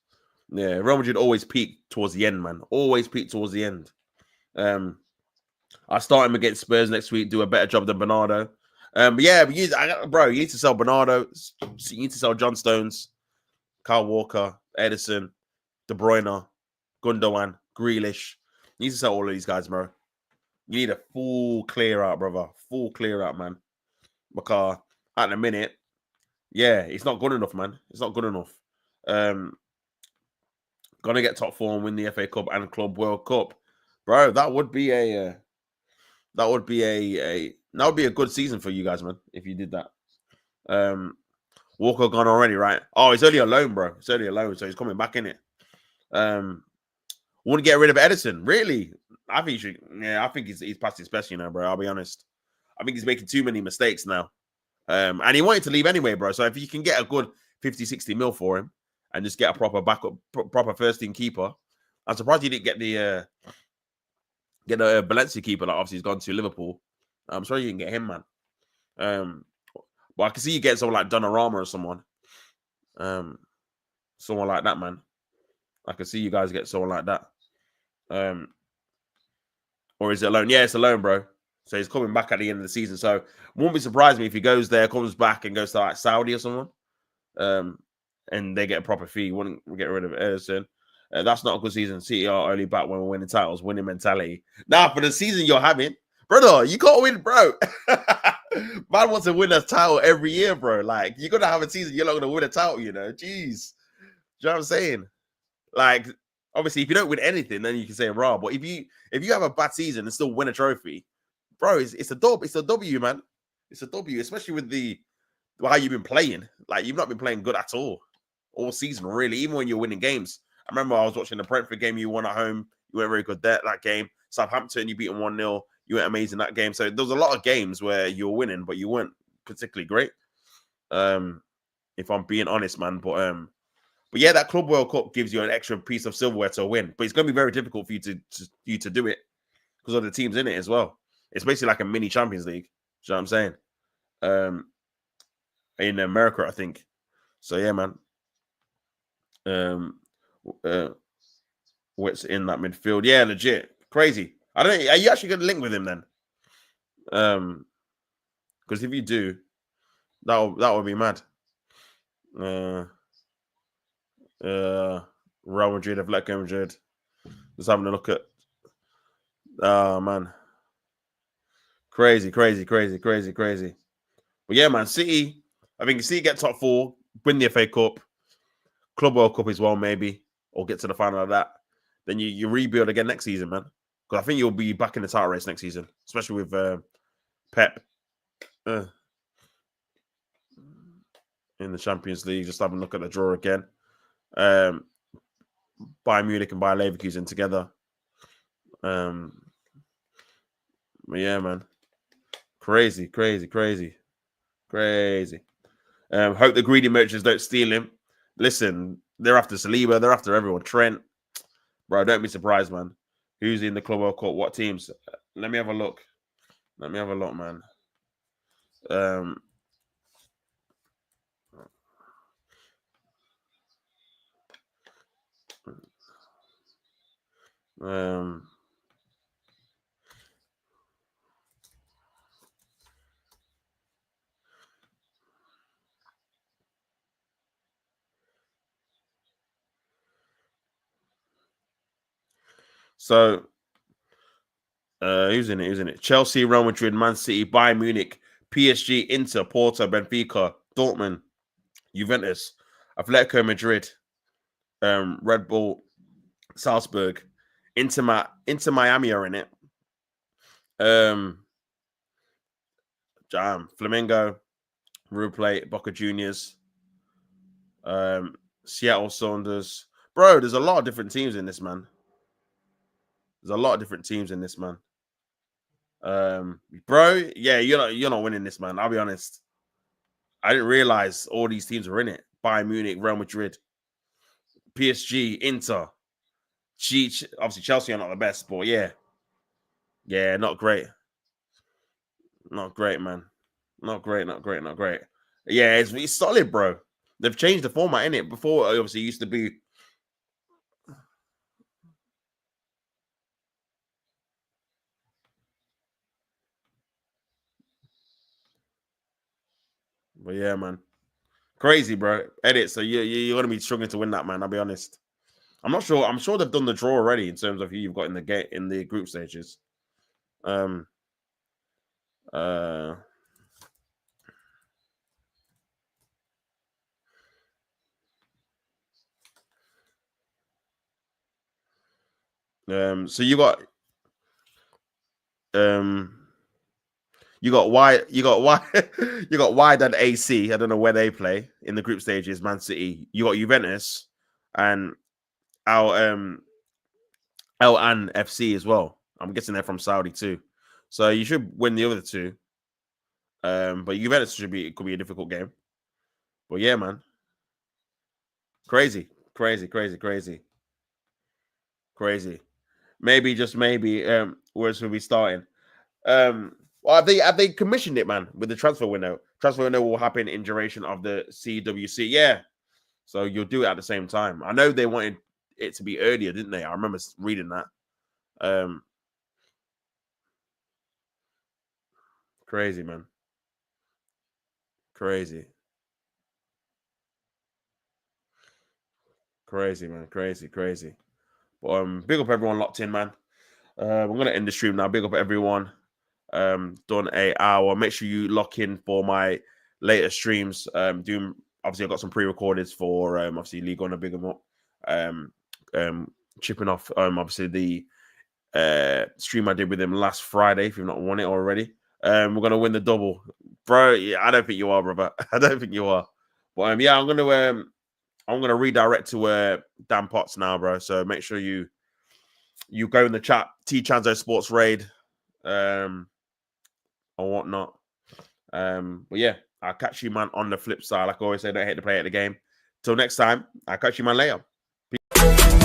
peak towards the end, man. Always peak towards the end. I start him against Spurs next week. Do a better job than Bernardo. But yeah, you need to sell Bernardo. You need to sell John Stones, Kyle Walker, Edison, De Bruyne, Gundogan, Grealish. You need to sell all of these guys, bro. You need a full clear out, brother. Full clear out, man. Because at the minute, yeah, it's not good enough, man. It's not good enough. Gonna get top 4 and win the FA Cup and Club World Cup, bro. That would be a good season for you guys, man. If you did that. Walker gone already, right? Oh, it's only a loan, bro. It's only a loan, so he's coming back in it. Want to get rid of Edison? Really? I think you should. Yeah, I think he's past his best, bro. I'll be honest. I think he's making too many mistakes now. And he wanted to leave anyway, bro. So if you can get a good 50, 60 mil for him and just get a proper backup, proper first team keeper, I'm surprised you didn't get the Valencia keeper that obviously has gone to Liverpool. I'm sorry you can get him, man. But I can see you get someone like Donnarumma or someone. Someone like that, man. I can see you guys get someone like that. Or is it alone? Yeah, it's alone, bro. So he's coming back at the end of the season. So won't be surprised me if he goes there, comes back, and goes to like Saudi or someone. And they get a proper fee. Wouldn't get rid of Edison. That's not a good season. City are early back when we're winning titles, winning mentality. Now, for the season you're having, brother, you can't win, bro. Man wants to win a title every year, bro. Like, you're going to have a season, you're not going to win a title, Jeez. Do you know what I'm saying? Like, obviously, if you don't win anything, then you can say raw. But if you have a bad season and still win a trophy, bro, it's a dub. It's a W, man. It's a W, especially with how you've been playing. Like, you've not been playing good at all season, really, even when you're winning games. I remember I was watching the Brentford game you won at home. You weren't very good that game. Southampton, you beat them 1-0. You weren't amazing that game. So there was a lot of games where you were winning, but you weren't particularly great. If I'm being honest, man. But yeah, that Club World Cup gives you an extra piece of silverware to win. But it's going to be very difficult for you to do it because of the teams in it as well. It's basically like a mini Champions League. You know what I'm saying? In America, I think. So yeah, man. What's in that midfield? Yeah, legit. Crazy. I don't know. Are you actually going to link with him then? Because if you do, that would be mad. Real Madrid, Atletico Madrid. Just having a look at. Oh man, crazy. But yeah, man, City. I think City get top 4, win the FA Cup, Club World Cup as well, maybe, or get to the final of that. Then you rebuild again next season, man. Because I think you'll be back in the title race next season, especially with Pep in the Champions League. Just having a look at the draw again. Bayern Munich and Bayer Leverkusen together. But yeah, man. Crazy. Hope the greedy merchants don't steal him. Listen, they're after Saliba. They're after everyone. Trent. Bro, don't be surprised, man. Who's in the Club World Cup? What teams? Let me have a look. Man. So Who's in it? Who's in it? Chelsea, Real Madrid, Man City, Bayern Munich, PSG, Inter, Porto, Benfica, Dortmund, Juventus, Atletico Madrid, Red Bull, Salzburg, Inter Miami are in it. Flamengo, River Plate, Boca Juniors, Seattle Saunders. Bro, there's a lot of different teams in this, man. There's a lot of different teams in this, man. Bro, yeah, you're not winning this, man. I'll be honest. I didn't realize all these teams were in it. Bayern Munich, Real Madrid, PSG, Inter. Obviously Chelsea are not the best, but yeah, not great. Not great, man. Not great, not great, not great. Yeah, it's solid, bro. They've changed the format in it. Before, obviously, it used to be. But yeah, man, crazy, bro. Edit. So you're gonna be struggling to win that, man. I'll be honest. I'm not sure. I'm sure they've done the draw already in terms of who you've got in the group stages. Um. Uh. So you got you got Y you got Y you got Y and AC. I don't know where they play in the group stages. Man City. You got Juventus and Al and FC as well. I'm guessing they're from Saudi too. So you should win the other two. But Juventus it could be a difficult game. But yeah, man. Crazy. Crazy, crazy, crazy. Crazy. Maybe just maybe where's will be starting. Well, have they commissioned it, man, with the transfer window? Transfer window will happen in duration of the CWC. Yeah. So you'll do it at the same time. I know they wanted it to be earlier, didn't they? I remember reading that. Crazy, man. Crazy. Crazy, man. Crazy, crazy. But big up everyone locked in, man. We're gonna end the stream now. Big up everyone. Done a hour. Make sure you lock in for my later streams. Doing obviously I've got some pre-recordeds for obviously League on a big up. Chipping off obviously the stream I did with him last Friday, if you've not won it already. We're gonna win the double. Bro, yeah, I don't think you are, brother. I don't think you are. But yeah, I'm gonna redirect to Dan Potts now, bro. So make sure you go in the chat, T Chanzo Sports Raid, or whatnot. But yeah, I'll catch you, man, on the flip side. Like I always say, don't hate the play at the game. Till next time, I'll catch you, man, later. Peace.